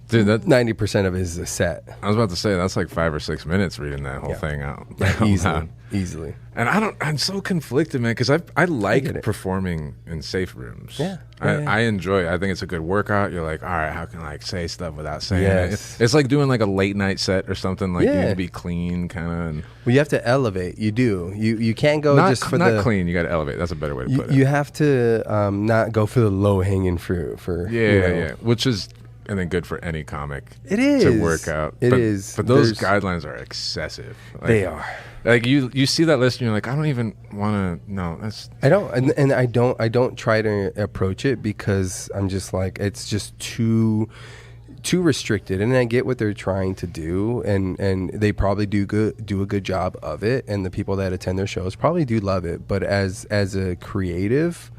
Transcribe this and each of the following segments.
Dude, that 90% of it is a set. I was about to say that's like 5 or 6 minutes reading that whole thing out. Easily. And I'm so conflicted, man, because I like performing in safe rooms. Yeah. I enjoy it. I think it's a good workout. You're like, all right, how can I like say stuff without saying Yes. it? It's like doing like a late night set or something. Like you Yeah. need to be clean, kind of. Well, you have to elevate. You do. You can't go Not just for not clean. You got to elevate. That's a better way to put it. You have to not go for the low hanging fruit. Yeah. Which is, I think, good for any comic. It is to work out. It is. But those guidelines are excessive. Like, they are. Like you see that list and you're like, I don't even want to. No, that's. I don't, and I don't try to approach it because I'm just like it's just too restricted, and I get what they're trying to do, and they probably do a good job of it, and the people that attend their shows probably do love it. But as a creative,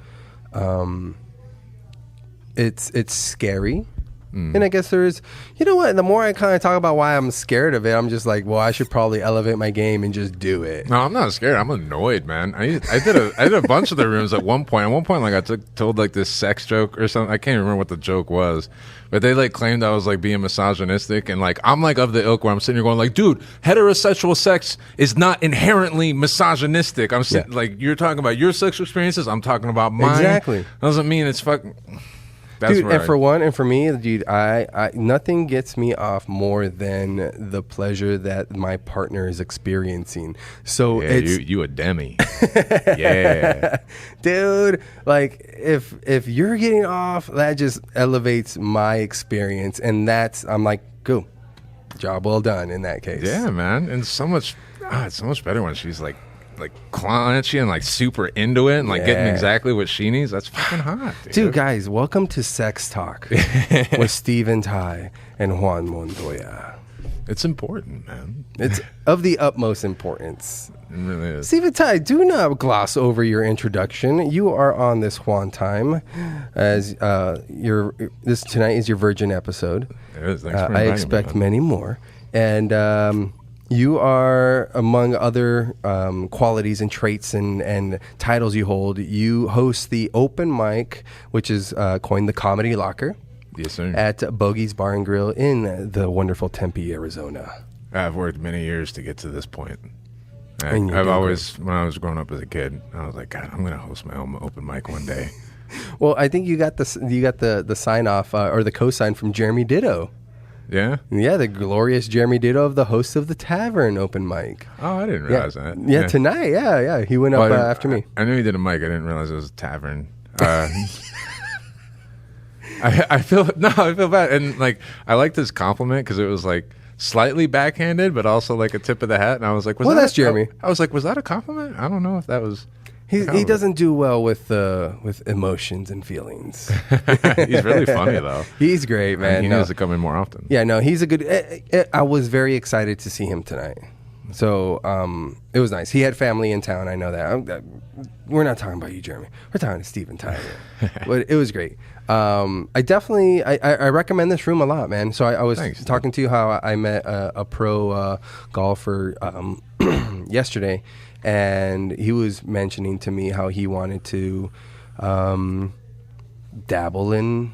it's scary. And I guess there is, you know what? The more I kind of talk about why I'm scared of it, I'm just like, well, I should probably elevate my game and just do it. No, I'm not scared. I'm annoyed, man. I did a bunch of the rooms at one point. At one point, like I told like this sex joke or something. I can't remember what the joke was, but they like claimed I was like being misogynistic, and like I'm like of the ilk where I'm sitting here going like, dude, heterosexual sex is not inherently misogynistic. I'm sitting like you're talking about your sexual experiences. I'm talking about mine. Exactly. Doesn't mean it's fucking. That's dude, and for me, dude, I nothing gets me off more than the pleasure that my partner is experiencing. So it's you a demi. Yeah. Dude, like if you're getting off, that just elevates my experience, and I'm like, cool, job well done in that case. Yeah, man. And it's so much better when she's like clawing at you and like super into it and like getting exactly what she needs. That's fucking hot, dude. Guys, welcome to Sex Talk with Steven Tye and Juan Montoya. It's important, man. It's of the utmost importance. It really is. Steven Tye, do not gloss over your introduction. You are on this Juan time, as this tonight is your virgin episode. It is. Thanks for I inviting expect me, many more, and you are, among other qualities and traits and titles you hold, you host the open mic, which is coined the Comedy Locker. Yes, sir. At Bogey's Bar and Grill in the wonderful Tempe, Arizona. I've worked many years to get to this point. I've always, when I was growing up as a kid, I was like, God, I'm going to host my own open mic one day. Well, I think you got the sign off or the cosign from Jeremy Ditto. Yeah? Yeah, the glorious Jeremy Ditto of the host of the Tavern open mic. Oh, I didn't realize that. Yeah, tonight. Yeah. He went up after me. I knew he did a mic. I didn't realize it was a tavern. I feel bad. And like, I like this compliment because it was like slightly backhanded, but also like a tip of the hat. And I was like, that's Jeremy. I was like, was that a compliment? I don't know if that was. He doesn't do well with emotions and feelings. He's really funny though. He's great, man. He needs to come in more often. Yeah, no, he's a good. I was very excited to see him tonight. So it was nice. He had family in town. I know that. We're not talking about you, Jeremy. We're talking to Steven Tye. But it was great. I definitely I recommend this room a lot, man. So I was talking to you how I met a pro golfer yesterday. And he was mentioning to me how he wanted to dabble in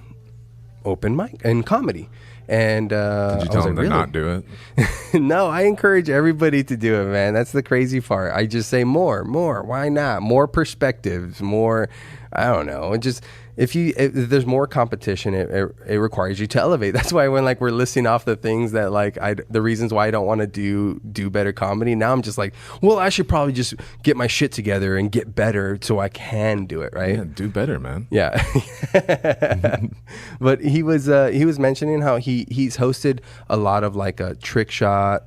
open mic and comedy. And did you tell him to not do it? No, I encourage everybody to do it, man. That's the crazy part. I just say more. Why not? More perspectives, more. I don't know. Just if there's more competition, it requires you to elevate. That's why when like we're listing off the things that like the reasons why I don't want to do better comedy. Now I'm just like, well, I should probably just get my shit together and get better so I can do it, right? Yeah, do better, man. Yeah. But he was mentioning how he's hosted a lot of like a trick shot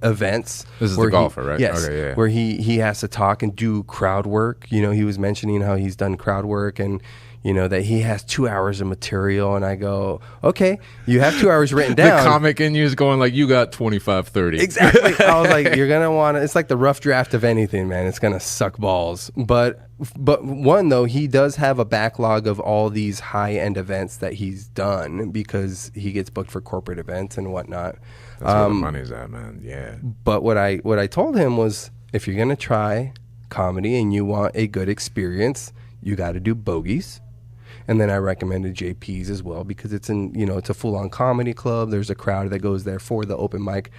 events. This is the golfer, right? Yes. Okay, yeah. Where he has to talk and do crowd work. You know, he was mentioning how he's done crowd work and you know that he has 2 hours of material, and I go, okay, you have 2 hours written down. The comic in you is going like, you got 25, 30. Exactly. I was like, you're gonna want to. It's like the rough draft of anything, man. It's gonna suck balls. But one though, he does have a backlog of all these high end events that he's done because he gets booked for corporate events and whatnot. That's where the money's at, man. Yeah. But what I told him was, if you're gonna try comedy and you want a good experience, you got to do Bogies. And then I recommended JP's as well because it's it's a full-on comedy club. There's a crowd that goes there for the open mic.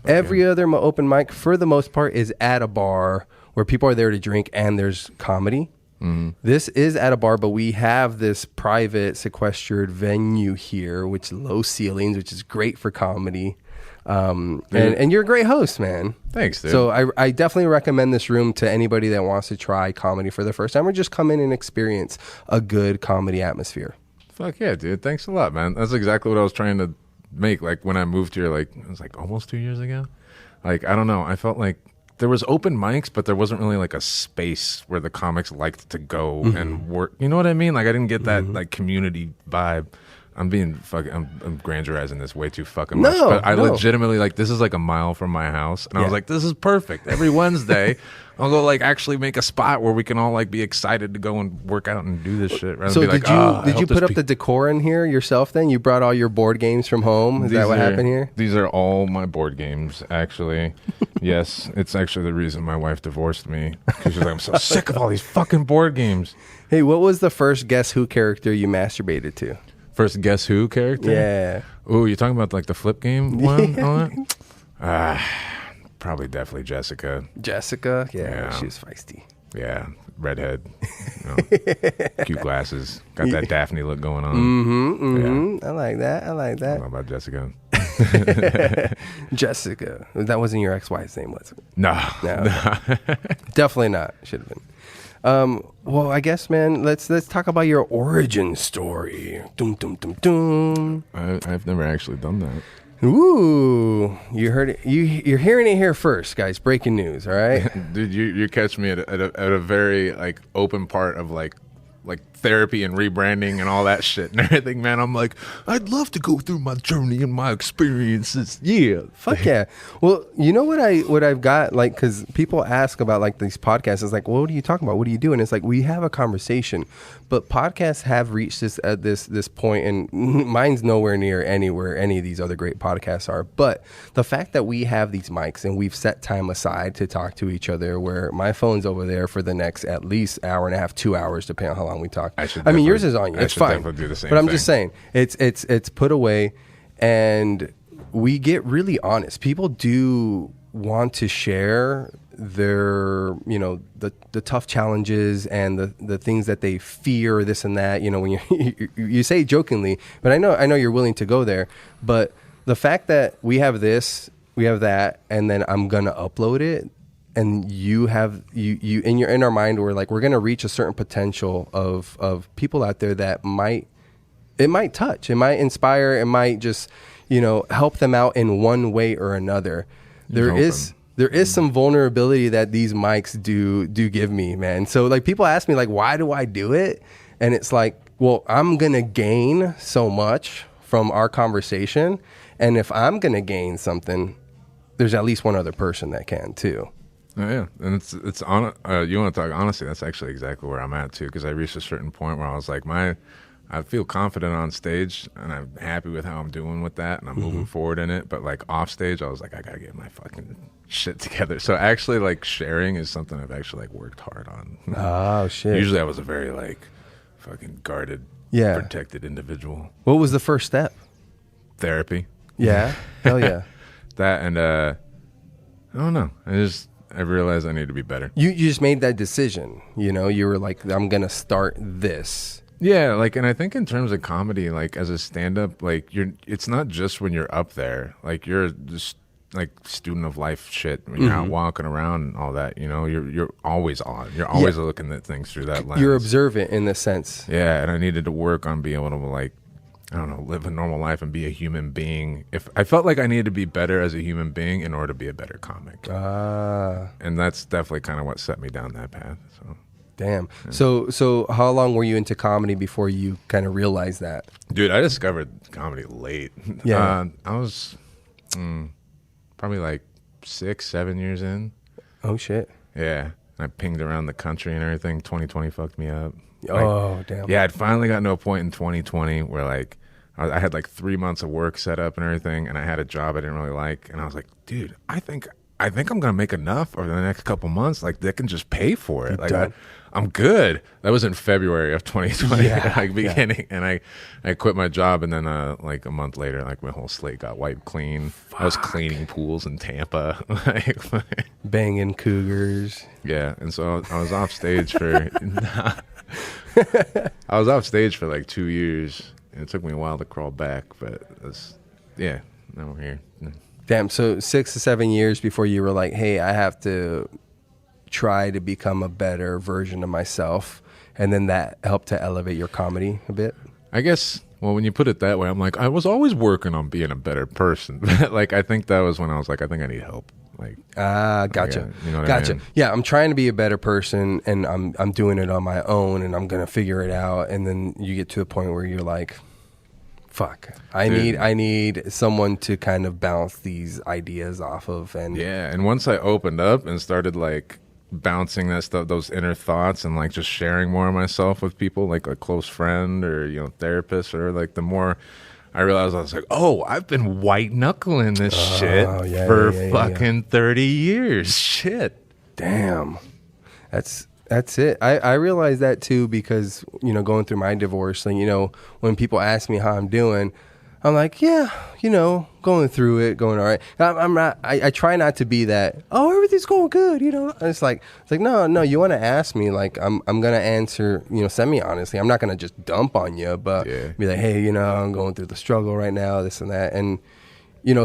Okay. Every other open mic, for the most part, is at a bar where people are there to drink and there's comedy. Mm-hmm. This is at a bar, but we have this private sequestered venue here, which low ceilings, which is great for comedy. And you're a great host, man. Thanks, dude. So I definitely recommend this room to anybody that wants to try comedy for the first time or just come in and experience a good comedy atmosphere. Fuck yeah, dude. Thanks a lot, man. That's exactly what I was trying to make. Like when I moved here, like it was like almost 2 years ago. Like, I don't know. I felt like there was open mics, but there wasn't really like a space where the comics liked to go and work. You know what I mean? Like I didn't get that like community vibe. I'm being fucking. I'm grandirizing this way too fucking much. But I legitimately like this is like a mile from my house, and I was like, this is perfect. Every Wednesday, I'll go like actually make a spot where we can all like be excited to go and work out and do this shit. Rather so than be did you put up the decor in here yourself? Then you brought all your board games from home. Is that what happened here? These are all my board games, actually. Yes, it's actually the reason my wife divorced me because she's like, I'm so sick of all these fucking board games. Hey, what was the first Guess Who character you masturbated to? First Guess Who character? Yeah. Ooh, you're talking about like the flip game one? Probably definitely Jessica. Jessica? Yeah, she was feisty. Yeah, redhead. Cute glasses. Got that Daphne look going on. Yeah. I like that. I like that. I don't know about Jessica. Jessica. That wasn't your ex-wife's name, was it? No. Definitely not. Should have been. Well, I guess, man, let's talk about your origin story. Dum dum dum dum. I've never actually done that. Ooh, you heard it. You're hearing it here first, guys. Breaking news, all right? Dude, you catch me at a very like open part of like therapy and rebranding and all that shit and everything, man. I'm like, I'd love to go through my journey and my experiences. Yeah. Fuck yeah. Well, you know what I've got, like, because people ask about like these podcasts. It's like, well, what are you talking about? What do you do? And it's like, we have a conversation, but podcasts have reached this point, and mine's nowhere near anywhere any of these other great podcasts are. But the fact that we have these mics and we've set time aside to talk to each other, where my phone's over there for the next at least hour and a half, 2 hours, depending on how long we talk. I mean, yours is on you. It's fine. Do the same but I'm thing. just saying, it's put away, and we get really honest. People do want to share their, the tough challenges and the things that they fear, this and that. When you say jokingly, but I know you're willing to go there. But the fact that we have this, we have that, and then I'm gonna upload it. And you have you in our mind, we're going to reach a certain potential of people out there that might touch, it might inspire, it might just help them out in one way or another. There is some vulnerability that these mics do give me, man. So like people ask me like, why do I do it? And it's like, well, I'm gonna gain so much from our conversation, and if I'm gonna gain something, there's at least one other person that can too. Oh yeah, and it's on. You want to talk honestly? That's actually exactly where I'm at too, because I reached a certain point where I was like, I feel confident on stage, and I'm happy with how I'm doing with that, and I'm moving forward in it. But like off stage, I was like, I gotta get my fucking shit together. So actually, like sharing is something I've actually like worked hard on. Oh shit! Usually, I was a very like fucking guarded, protected individual. What was the first step? Therapy. Yeah. Hell yeah. That and I don't know. I realized I need to be better. You just made that decision, you were like, I'm going to start this. Yeah. Like, and I think in terms of comedy, like as a stand-up, like it's not just when you're up there, like you're just like student of life shit when you're out walking around and all that, you're always on, you're always looking at things through that lens. You're observant in the sense. Yeah. And I needed to work on being able to like, I don't know, live a normal life and be a human being. If I felt like I needed to be better as a human being in order to be a better comic. And that's definitely kind of what set me down that path. So, damn. Yeah. So how long were you into comedy before you kind of realized that? Dude, I discovered comedy late. Yeah. I was probably like 6-7 years in. Oh shit. Yeah. I pinged around the country and everything. 2020 fucked me up. Oh, damn. Yeah, I'd finally gotten to a point in 2020 where like I had like 3 months of work set up and everything, and I had a job I didn't really like, and I was like, dude, I think I think I'm gonna make enough over the next couple months. Like they can just pay for it. Like done. I'm good. That was in February of 2020, Yeah, like beginning, and I quit my job, and then like a month later, like my whole slate got wiped clean. I was cleaning pools in Tampa, like, Banging cougars. yeah, and so I was off stage for I was off stage for like 2 years, and it took me a while to crawl back, but yeah, now we're here. Damn, so 6 to 7 years before you were like, hey, I have to try to become a better version of myself, and then that helped to elevate your comedy a bit? I guess, well, when you put it that way, I'm like, I was always working on being a better person. Like, I think that was when I was like, I think I need help. Like, gotcha. You know what Gotcha. I mean? Yeah, I'm trying to be a better person, and I'm doing it on my own, and I'm gonna figure it out. And then you get to the point where you're like, fuck, I need someone to kind of bounce these ideas off of. And Yeah, and once I opened up and started like bouncing that stuff, those inner thoughts, and like just sharing more of myself with people, like a close friend or therapist, or like the more I realized, I was like, oh, I've been white knuckling this shit for fucking 30 years. Shit. Damn, that's it. I realized that too, because going through my divorce, and when people ask me how I'm doing, I'm like, yeah, going through it, going all right. I'm not. I try not to be that. Oh, everything's going good, And it's like no. You want to ask me, like I'm gonna answer, semi honestly. I'm not gonna just dump on you, but be like, hey, I'm going through the struggle right now, this and that, and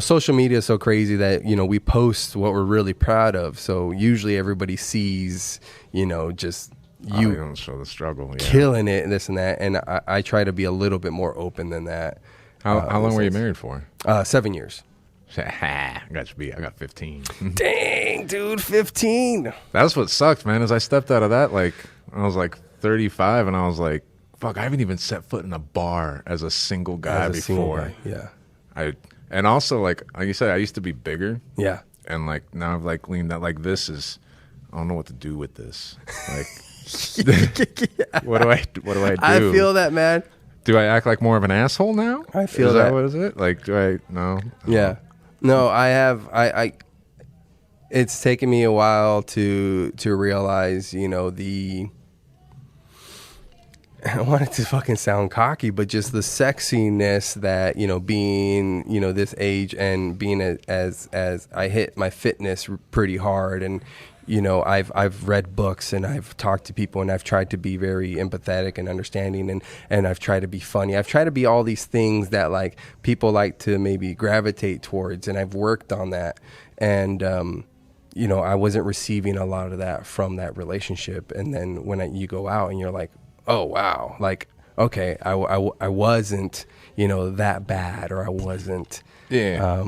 social media is so crazy that we post what we're really proud of. So usually everybody sees, just you don't show the struggle, killing it, and this and that, and I try to be a little bit more open than that. How long were you married for? 7 years. I got 15. Dang, dude, 15. That's what sucked, man, is I stepped out of that, like, I was like 35, and I was like, fuck, I haven't even set foot in a bar as a single guy before. Yeah. And also, like you said, I used to be bigger. Yeah. And, like, now I've, like, leaned out, like, this is, I don't know what to do with this. Like, what do I do? I feel that, man. Do I act like more of an asshole now? I feel is that. What is it? Like, do I? No. Yeah. No, I have. It's taken me a while to realize, I want it to fucking sound cocky, but just the sexiness that, being, this age, and being as I hit my fitness pretty hard, and I've read books, and I've talked to people, and I've tried to be very empathetic and understanding, and I've tried to be funny. I've tried to be all these things that like people like to maybe gravitate towards, and I've worked on that. And I wasn't receiving a lot of that from that relationship. And then when you go out and you're like, oh wow, like okay, I wasn't that bad, or I wasn't. Yeah.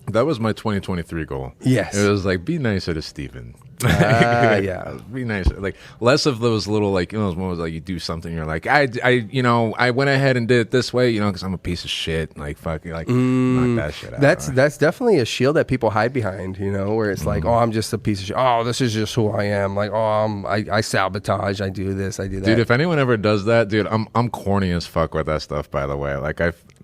That was my 2023 goal. Yes. It was like, be nicer to Steven. Yeah. Be nicer. Like, less of those little, like, those moments like you do something, you're like, I went ahead and did it this way, because I'm a piece of shit. Like, fuck, knock that shit out. That's definitely a shield that people hide behind, where it's like, oh, I'm just a piece of shit. Oh, this is just who I am. Like, oh, I sabotage. I do this. I do that. Dude, if anyone ever does that, dude, I'm corny as fuck with that stuff, by the way. Like,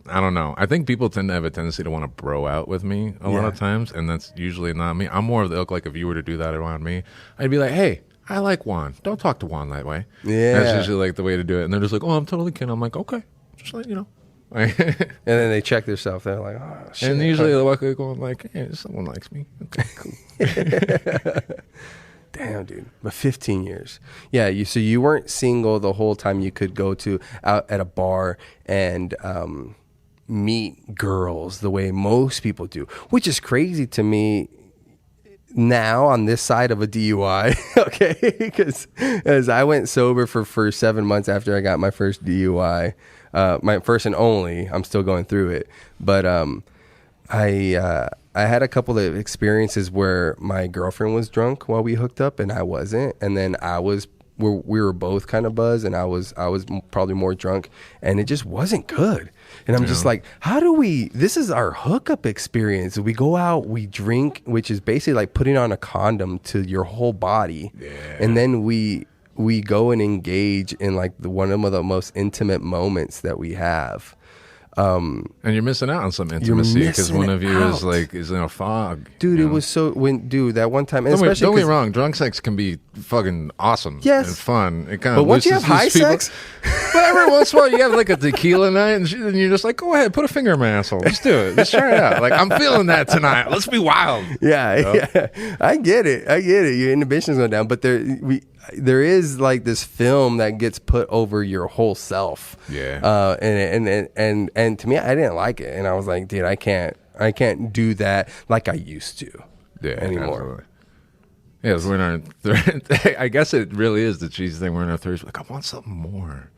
I don't know. I think people tend to have a tendency to want to bro out with me a lot of times, and that's usually not me. I'm more of the ilk, like, if you were to do that around me, I'd be like, hey, I like Juan. Don't talk to Juan that way. Yeah. That's usually, like, the way to do it. And they're just like, oh, I'm totally kidding. I'm like, okay. Just let you know. And then they check themselves. They're like, oh, shit. And usually they're like going like, hey, someone likes me. Okay, cool. Damn, dude. But 15 years. Yeah, so you weren't single the whole time. You could go out at a bar and meet girls the way most people do, which is crazy to me now on this side of a DUI. Okay, because as I went sober for 7 months after I got my first DUI, my first and only. I'm still going through it, but I had a couple of experiences where my girlfriend was drunk while we hooked up and I wasn't, and then we were both kind of buzzed, and I was probably more drunk, and it just wasn't good. And I'm just like, this is our hookup experience. We go out, we drink, which is basically like putting on a condom to your whole body. Yeah. And then we go and engage in like one of the most intimate moments that we have. And you're missing out on some intimacy because one of you out. is in a fog. Dude, you it know? was so that one time, and Don't especially get me 'cause- wrong, drunk sex can be fucking awesome Yes. and fun. It kind But of once you have high sex, but every once in a while you have like a tequila night and you're just like, go ahead, put a finger in my asshole. Let's do it. Let's try it out. Like, I'm feeling that tonight. Let's be wild. yeah, I get it. Your inhibitions go down, but there is like this film that gets put over your whole self. Yeah. And to me, I didn't like it, and I was like, dude, I can't do that like I used to. Yeah, anymore. Absolutely. Yeah, we're in our I guess it really is the cheese thing. We're in our 30s. Like, I want something more.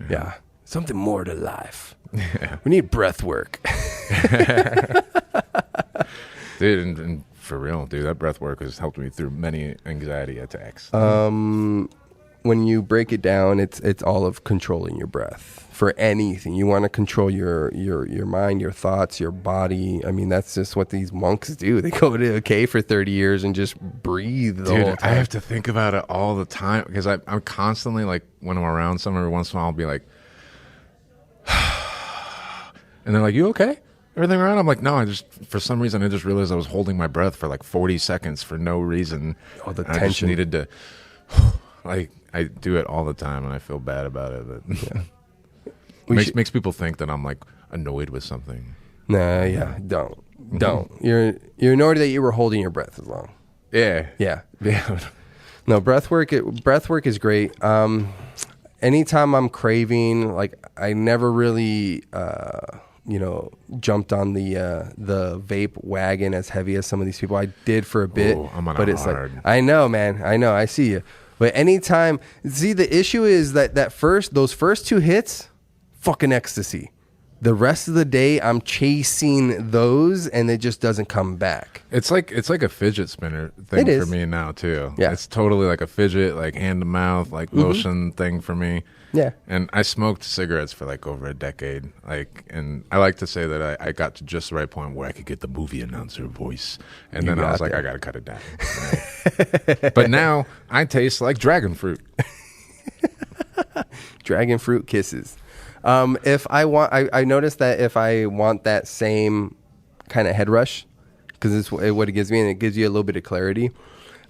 Yeah, something more to life. Yeah. We need breath work. Dude, and for real, dude, that breath work has helped me through many anxiety attacks. When you break it down, it's all of controlling your breath for anything. You want to control your mind, your thoughts, your body. I mean, that's just what these monks do. They go to a cave for 30 years and just breathe the whole time. I have to think about it all the time because I'm constantly like, when I'm around someone, every once in a while I'll be like, and they're like, you okay? Everything all right? I'm like, no, for some reason I just realized I was holding my breath for like 40 seconds for no reason. Oh, the I tension. just needed to, like, I do it all the time and I feel bad about it. But makes people think that I'm like annoyed with something. Nah, yeah, don't. You're annoyed that you were holding your breath as long. Yeah. Yeah. No, breath work is great. Anytime I'm craving, like, I never really jumped on the vape wagon as heavy as some of these people. I did for a bit. Ooh, I'm on but a it's hard. like, I know, man. I know. I see you. But anytime, see, the issue is those first 2 hits, fucking ecstasy. The rest of the day, I'm chasing those, and it just doesn't come back. It's like a fidget spinner thing for me now too. Yeah. It's totally like a fidget, like hand to mouth, like motion thing for me. Yeah. And I smoked cigarettes for like over a decade. And I like to say that I got to just the right point where I could get the movie announcer voice. And then I was like, I got to cut it down. Right? But now I taste like dragon fruit. Dragon fruit kisses. If I want, I noticed that if I want that same kind of head rush, because it's what it gives me, and it gives you a little bit of clarity,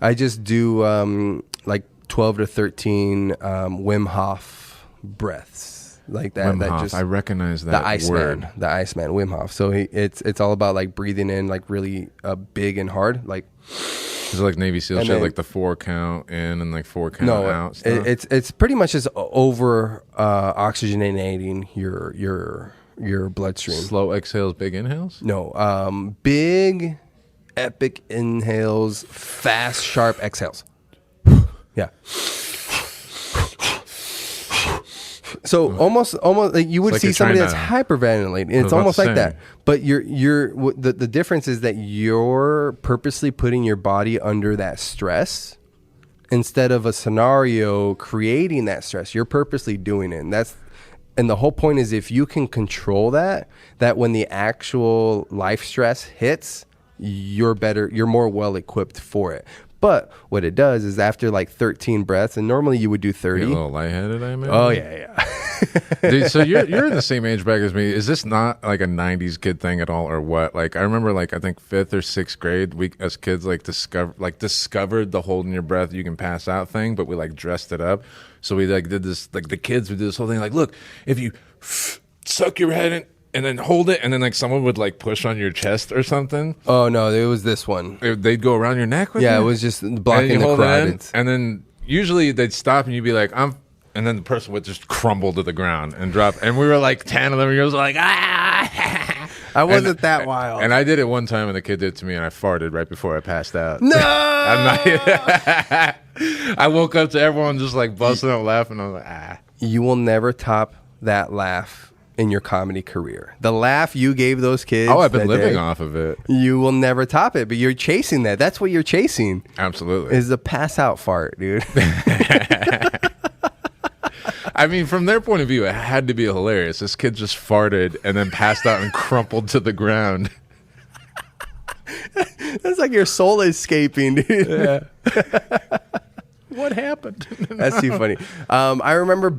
I just do like 12 to 13 Wim Hof breaths, like that. Wim Hof. I recognize that word. The Iceman, Wim Hof. So it's all about like breathing in like really big and hard, like. Is it like Navy SEAL shit, like the 4 count in and like 4 count out stuff? It's pretty much just over oxygenating your bloodstream. Slow exhales, big inhales? No, big, epic inhales, fast, sharp exhales. Yeah. So almost like you would like see somebody that's hyperventilating. It's almost like that. But the difference is that you're purposely putting your body under that stress instead of a scenario creating that stress. You're purposely doing it. And the whole point is, if you can control that when the actual life stress hits, you're more well equipped for it. But what it does is, after like 13 breaths, and normally you would do 30. You're a little lightheaded, I imagine. Oh, yeah. Dude, so you're in the same age bracket as me. Is this not like a 90s kid thing at all, or what? Like, I remember, like, I think 5th or 6th grade, we as kids like discovered the holding your breath you can pass out thing, but we like dressed it up. So we like did this, like the kids would do this whole thing, like, look, if you suck your head in and then hold it, and then like someone would like push on your chest or something. Oh no, it was this one. They'd go around your neck with it? it? It was just blocking the carotids. And then usually they'd stop and you'd be like, and then the person would just crumble to the ground and drop. And we were like 10, 11 years old, like, ah! I wasn't that wild. And I did it one time, and the kid did it to me, and I farted right before I passed out. No! I woke up to everyone just like busting out laughing. I was like, ah. You will never top that laugh in your comedy career. The laugh you gave those kids. Oh, I've been living off of it. You will never top it, but you're chasing that. That's what you're chasing. Absolutely. Is the pass out fart, dude. I mean, from their point of view, it had to be hilarious. This kid just farted and then passed out and crumpled to the ground. That's like your soul escaping, dude. Yeah. What happened? That's too funny. I remember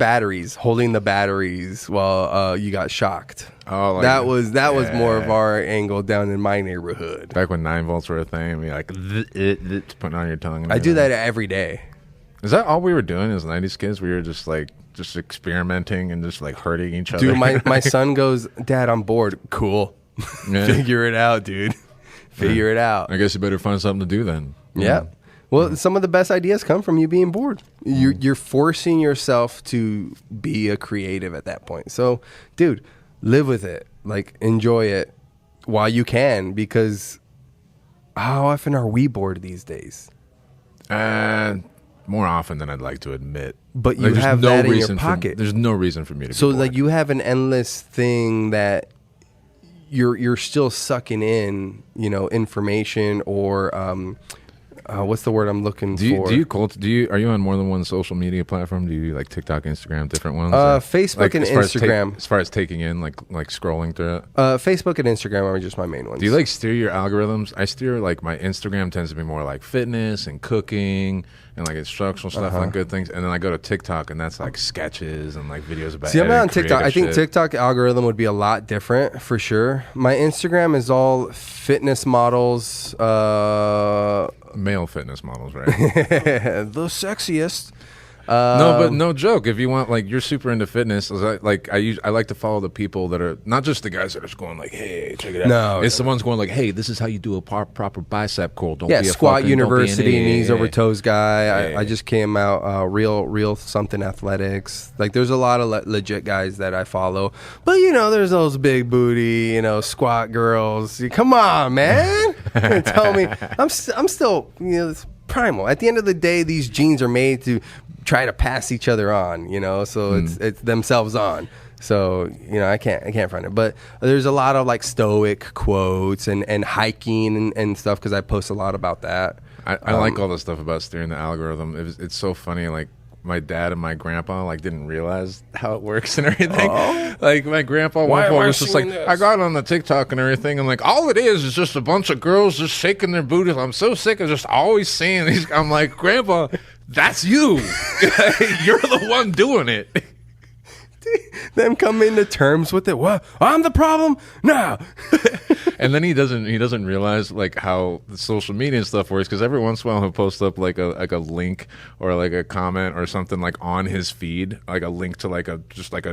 holding the batteries while you got shocked. Oh, like, that was more of our angle down in my neighborhood. Back when 9 volts were a thing, we like putting on your tongue. I do that every day. Is that all we were doing as 90s kids? We were just experimenting and just like hurting each other. Dude, my son goes, Dad, I'm bored. Cool. Yeah. Figure it out, dude. Figure it out. I guess you better find something to do then. Yeah. Well, some of the best ideas come from you being bored. You're forcing yourself to be a creative at that point. So, dude, live with it. Like, enjoy it while you can, because how often are we bored these days? More often than I'd like to admit. But you have that in your pocket. There's no reason for me to be so bored. like you have an endless thing that you're still sucking in, information or what's the word I'm looking for? Are you on more than one social media platform? Do you like TikTok, Instagram, different ones? Facebook and Instagram. As far as taking in, like scrolling through it? Facebook and Instagram are just my main ones. Do you like steer your algorithms? I steer like my Instagram tends to be more like fitness and cooking and like instructional stuff and good things. And then I go to TikTok and that's like sketches and like videos about. See, I'm not on TikTok. I think TikTok algorithm would be a lot different for sure. My Instagram is all fitness models. Male fitness models, right? The sexiest. No, but no joke. If you want, like, you're super into fitness. I like to follow the people that are not just the guys that are just going like, "Hey, check it out." No, it's the ones going like, "Hey, this is how you do a proper bicep curl." Don't be a squat fucking, university, knees over toes guy. Yeah. I just came out real something athletics. Like, there's a lot of legit guys that I follow, but there's those big booty, squat girls. Come on, man. Tell me, I'm still, it's primal. At the end of the day, these genes are made to try to pass each other on, so it's themselves on. So, I can't find it. But there's a lot of like stoic quotes and hiking and stuff, because I post a lot about that. I like all the stuff about steering the algorithm. It's so funny. Like, my dad and my grandpa like didn't realize how it works and everything. Like, my grandpa one point was just like, I got on the TikTok and everything, and like all it is just a bunch of girls just shaking their booties. I'm so sick of just always seeing these. I'm like, Grandpa, that's you. You're the one doing it. Them coming to terms with it. What? I'm the problem? No. And then he doesn't realize like how the social media and stuff works, because every once in a while he'll post up like a link or like a comment or something like on his feed, like a link to like a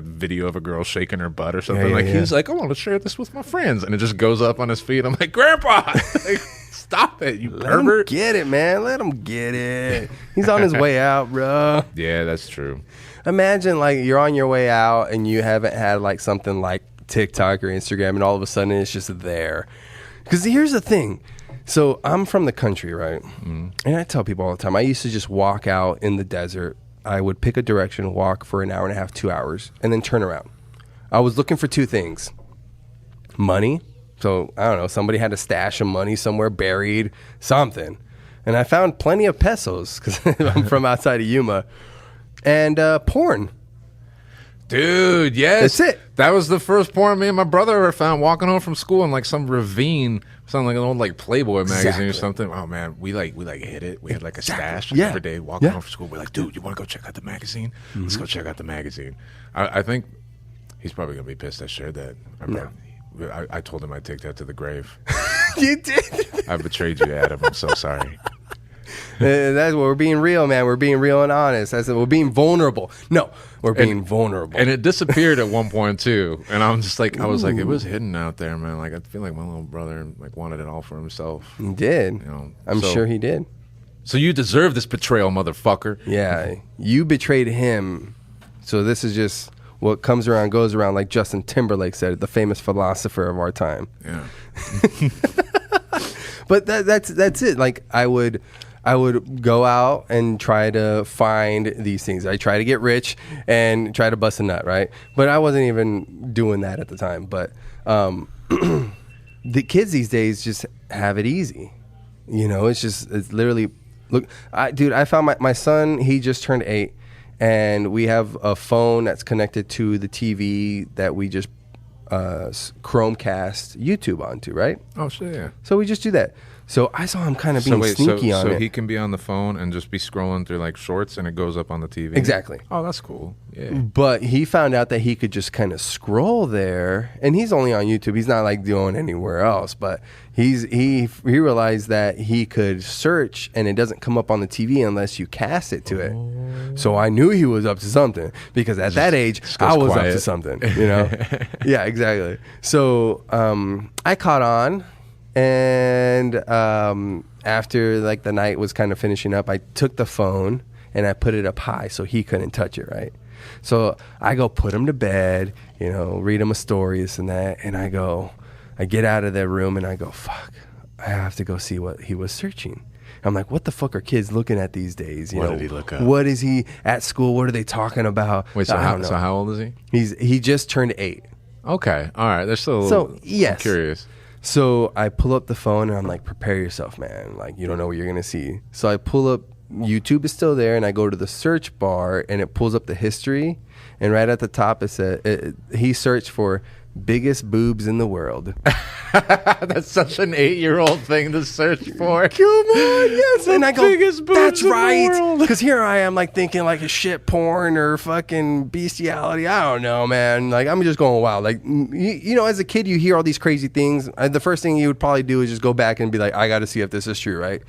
video of a girl shaking her butt or something. He's like, I want to share this with my friends, and it just goes up on his feed. I'm like, Grandpa, like, stop it, you pervert. Let him get it, man. Let him get it. He's on his way out, bro. Yeah, that's true. Imagine like you're on your way out and you haven't had like something like TikTok or Instagram, and all of a sudden it's just there. Because here's the thing. So I'm from the country, right? And I tell people all the time, I used to just walk out in the desert. I would pick a direction, walk for an hour and a half, 2 hours, and then turn around. I was looking for two things. Money. So, I don't know, somebody had a stash of money somewhere buried, something. And I found plenty of pesos, because I'm from outside of Yuma. And porn. Dude, yes. That's it. That was the first porn me and my brother ever found walking home from school in like some ravine, something like an old like Playboy magazine or something. Oh man, we hit it. We had like a stash every day walking home from school. We're like, dude, you want to go check out the magazine? Let's go check out the magazine. I think he's probably gonna be pissed I shared that. I told him I'd take that to the grave. You did? I betrayed you, Adam. I'm so sorry. That's what we're being real, man. We're being real and honest. I said we're being vulnerable. No, we're being vulnerable. And it disappeared at one point too. And I'm just like, I was like, it was hidden out there, man. Like, I feel like my little brother like wanted it all for himself. He did. I'm sure he did. So you deserve this betrayal, motherfucker. Yeah, you betrayed him. So this is just what comes around goes around, like Justin Timberlake said, the famous philosopher of our time. Yeah. But that's it. Like I would go out and try to find these things. I try to get rich and try to bust a nut, right? But I wasn't even doing that at the time. But the kids these days just have it easy. It's literally, look, I found my son, he just turned 8, and we have a phone that's connected to the TV that we just Chromecast YouTube onto, right? Oh, shit, yeah. So we just do that. So I saw him kind of being sneaky on it. So he can be on the phone and just be scrolling through like shorts and it goes up on the TV? Exactly. Oh, that's cool. Yeah. But he found out that he could just kind of scroll there, and he's only on YouTube. He's not like doing anywhere else, but he realized that he could search and it doesn't come up on the TV unless you cast it to it. So I knew he was up to something because at that age I was up to something, you know? Yeah, exactly. So I caught on. And after like the night was kind of finishing up, I took the phone and I put it up high so he couldn't touch it, right? So I go put him to bed, you know, read him a story, this and that. And I get out of the room and I go, fuck, I have to go see what he was searching. I'm like, what the fuck are kids looking at these days? You what know, did he look up? What is he at school? What are they talking about? Wait, so how old is he? He just turned 8. Okay. All right. They're still yes. I'm curious. So I pull up the phone and I'm like, prepare yourself, man. Like, you don't know what you're going to see. So I pull up, YouTube is still there, and I go to the search bar and it pulls up the history. And right at the top, it said, he searched for biggest boobs in the world. That's such an 8-year-old thing to search for. Come on, yes. And I go, biggest boobs that's in right. the world. Because here I am, like, thinking, like, a shit porn or fucking bestiality. I don't know, man. Like, I'm just going wild. Like, you know, as a kid, you hear all these crazy things. The first thing you would probably do is just go back and be like, I got to see if this is true, right?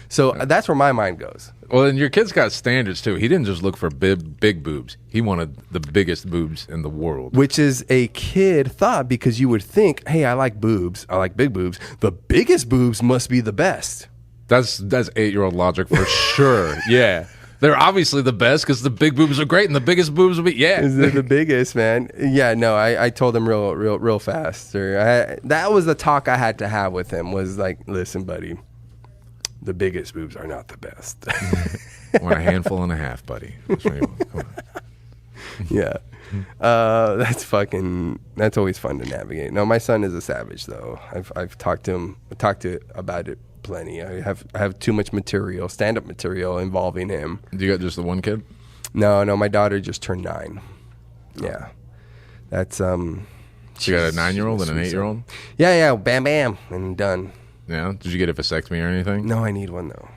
So that's where my mind goes. Well, and your kid's got standards, too. He didn't just look for big boobs. He wanted the biggest boobs in the world. Which is a kid thought, because you would think, hey, I like boobs. I like big boobs. The biggest boobs must be the best. That's 8-year-old logic for sure. Yeah. They're obviously the best because the big boobs are great and the biggest boobs will be, They're the biggest, man. Yeah, no, I told him real fast. That was the talk I had to have with him, was like, listen, buddy, the biggest boobs are not the best. Want a handful and a half, buddy. That's what you want. Come on. Yeah. That's always fun to navigate. No, my son is a savage, though. I've talked to about it plenty. I have too much material, stand-up material involving him. Do you got just the one kid? No, my daughter just turned 9. Yeah. That's So you got a 9-year-old and an 8-year-old? Yeah, bam and done. Yeah. Did you get a vasectomy or anything? No, I need one though.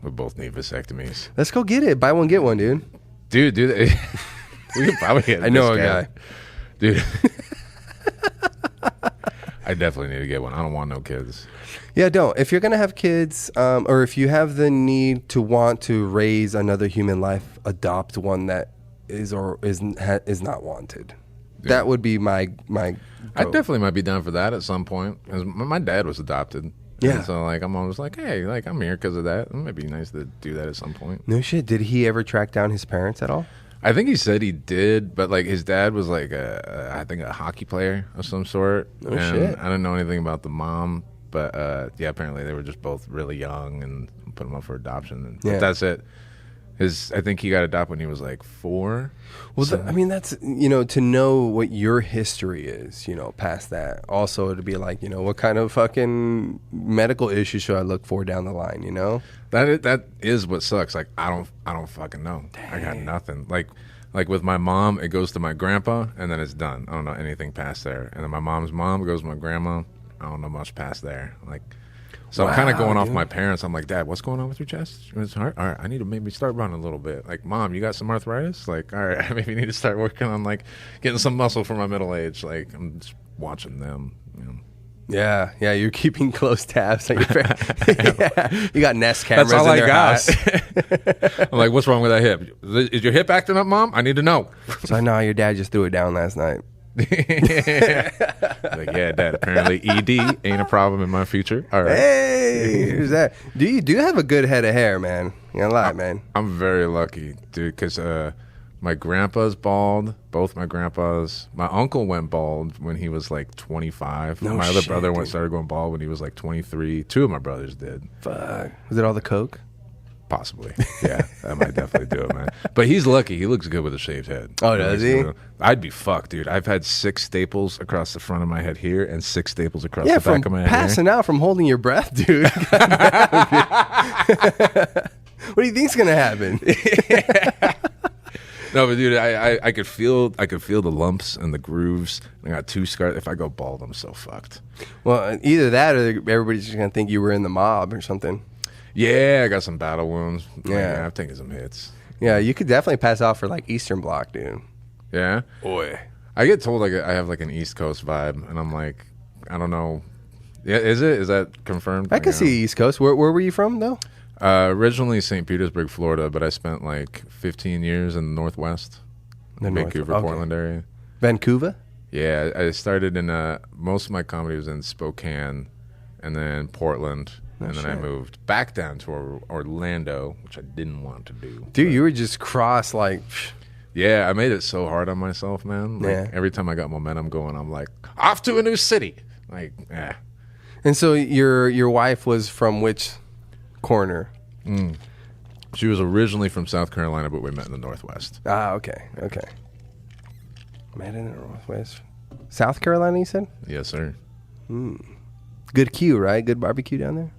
We both need vasectomies. Let's go get it. Buy one, get one, dude. Dude, we could probably get I know a guy. Dude. I definitely need to get one. I don't want no kids. Yeah, don't. If you're going to have kids, or if you have the need to want to raise another human life, adopt one that is not wanted. Yeah. That would be my I definitely might be down for that at some point. 'Cause my dad was adopted. Yeah. And so like I'm always like, hey, like I'm here because of that. It might be nice to do that at some point. No shit. Did he ever track down his parents at all? I think he said he did, but like his dad was like I think a hockey player of some sort. Oh shit. I didn't know anything about the mom, but yeah, apparently they were just both really young and put him up for adoption. But that's it. I think he got adopted when he was like 4. Well, so. I mean, that's, to know what your history is, past that. Also, to be like, what kind of fucking medical issues should I look for down the line, That is what sucks. Like, I don't fucking know. Dang. I got nothing. Like with my mom, it goes to my grandpa, and then it's done. I don't know anything past there. And then my mom's mom goes to my grandma. I don't know much past there. Like. So I'm kind of going off my parents. I'm like, Dad, what's going on with your chest? It's hard. All right, I need to maybe start running a little bit. Like, Mom, you got some arthritis? Like, all right, I maybe need to start working on like getting some muscle for my middle age. Like, I'm just watching them. Yeah, you're keeping close tabs on your parents. Yeah. You got Nest cameras That's all in their house. I'm like, what's wrong with that hip? Is your hip acting up, Mom? I need to know. So I know your dad just threw it down last night. Like, yeah, Dad, apparently ED ain't a problem in my future. All right. Hey, here's that. Do you have a good head of hair, man? You gonna lie, man. I'm very lucky, dude, because my grandpa's bald. Both my grandpas. My uncle went bald when he was like 25. My other brother started going bald when he was like 23. 2 of my brothers did. Fuck. Was it all the coke? Possibly. Yeah, that might definitely do it, man. But he's lucky. He looks good with a shaved head. Oh, does he? I'd be fucked, dude. I've had 6 staples across the front of my head here and 6 staples across the back of my head. Passing out from holding your breath, dude. What do you think's going to happen? No, but dude, I could feel the lumps and the grooves. I got 2 scars. If I go bald, I'm so fucked. Well, either that or everybody's just gonna think you were in the mob or something. Yeah, I got some battle wounds. Yeah. I've taken some hits. Yeah, you could definitely pass off for like Eastern Bloc, dude. Yeah? Boy. I get told like I have like an East Coast vibe, and I'm like, I don't know. Yeah, is it? Is that confirmed? I can see East Coast. Where were you from, though? Originally St. Petersburg, Florida, but I spent like 15 years in the Northwest. The Vancouver, Portland area. Vancouver? Yeah, I started in, most of my comedy was in Spokane, and then Portland. And then I moved back down to Orlando, which I didn't want to do. Dude, you were just cross like... Yeah, I made it so hard on myself, man. Like, every time I got momentum going, I'm like, off to a new city. Like, yeah. And so your wife was from which corner? She was originally from South Carolina, but we met in the Northwest. Ah, okay. Met in the Northwest. South Carolina, you said? Yes, sir. Good Q, right? Good barbecue down there?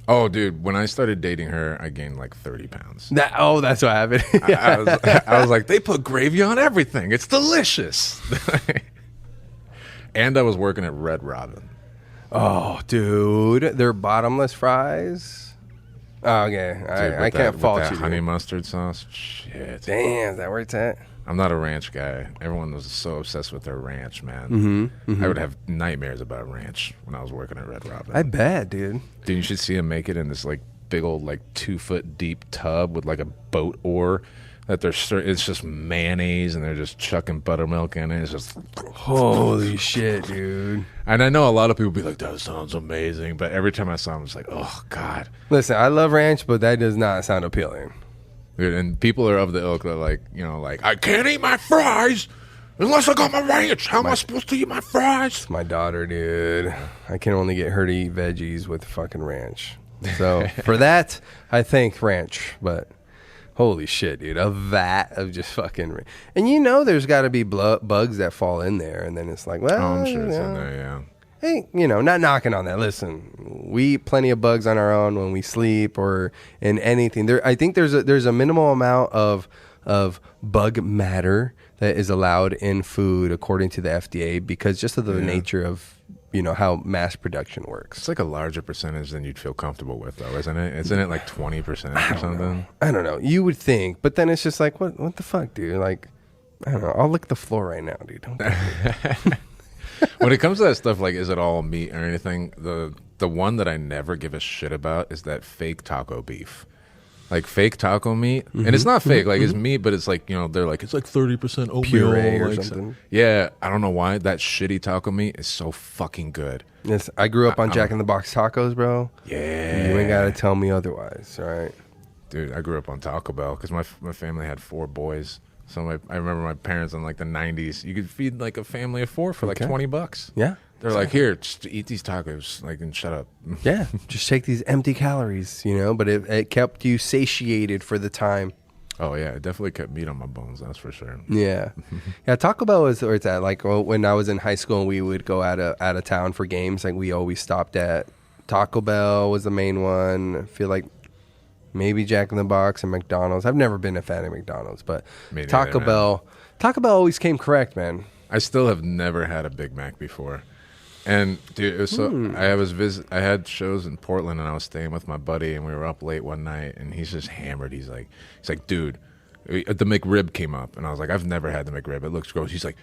Oh, dude, when I started dating her, I gained like 30 pounds. That's what happened. I was like, they put gravy on everything. It's delicious. And I was working at Red Robin. Oh, dude. Their bottomless fries? Oh, okay. Dude, I can't fault with that you. Honey Dude. mustard sauce? Shit. Damn, is that where it's at? I'm not a ranch guy. Everyone was so obsessed with their ranch, man. I would have nightmares about ranch when I was working at Red Robin. I bet, dude. Dude, you should see him make it in this like big old like 2-foot deep tub with like a boat oar. It's just mayonnaise and they're just chucking buttermilk in it. It's just holy shit, dude. And I know a lot of people be like, that sounds amazing, but every time I saw him, it's like, oh god. Listen, I love ranch, but that does not sound appealing. Dude, and people are of the ilk that like, I can't eat my fries unless I got my ranch. How am I supposed to eat my fries? It's my daughter, dude. I can only get her to eat veggies with fucking ranch. So for that, I thank ranch. But holy shit, dude, a vat of just fucking. And there's got to be bugs that fall in there, and then it's like, well, I'm sure it's in there, yeah. Hey, not knocking on that. Listen, we eat plenty of bugs on our own when we sleep or in anything. I think there's a minimal amount of bug matter that is allowed in food according to the FDA because just of the nature of how mass production works. It's like a larger percentage than you'd feel comfortable with, though, isn't it? Isn't it like 20% or something? I don't know. You would think, but then it's just like, what the fuck, dude? Like, I don't know. I'll lick the floor right now, dude. Don't. When it comes to that stuff, like, is it all meat or anything? The one that I never give a shit about is that fake taco beef. Like fake taco meat. And it's not fake. Like, it's meat, but it's like, they're like, it's like 30% oatmeal. Puree or like, something. Yeah. I don't know why. That shitty taco meat is so fucking good. Yes, I grew up on Jack in the Box tacos, bro. Yeah. You ain't got to tell me otherwise, all right? Dude, I grew up on Taco Bell because my family had 4 boys. So I remember my parents in like the 90s. You could feed like a family of 4 for like $20. Yeah. They're like, here, just eat these tacos, like, and shut up. Yeah, just take these empty calories, but it kept you satiated for the time. Oh, yeah, it definitely kept meat on my bones, that's for sure. Yeah. Yeah, Taco Bell is where it's at. Like, when I was in high school and we would go out of town for games, like, we always stopped at Taco Bell was the main one. I feel like maybe Jack in the Box and McDonald's. I've never been a fan of McDonald's, but Taco Bell always came correct, man. I still have never had a Big Mac before. And dude, it was so I had shows in Portland and I was staying with my buddy and we were up late one night and he's just hammered. He's like, dude, the McRib came up and I was like, I've never had the McRib. It looks gross. He's like,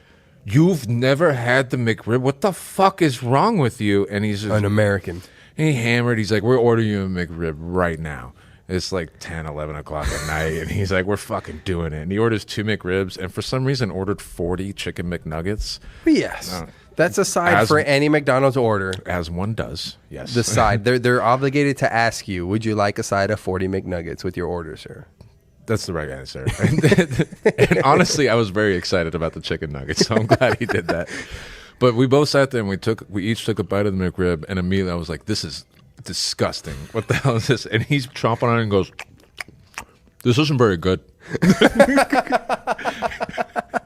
you've never had the McRib? What the fuck is wrong with you? And he's just an American. And he hammered. He's like, we're ordering you a McRib right now. It's like 10, 11 o'clock at night. And he's like, we're fucking doing it. And he orders 2 McRibs and for some reason ordered 40 chicken McNuggets. Yes. That's a side for any McDonald's order. As one does, yes. The side. They're obligated to ask you, would you like a side of 40 McNuggets with your order, sir? That's the right answer. And honestly, I was very excited about the chicken nuggets, so I'm glad he did that. But we both sat there and we each took a bite of the McRib, and immediately I was like, this is disgusting. What the hell is this? And he's chomping on it and goes, this isn't very good.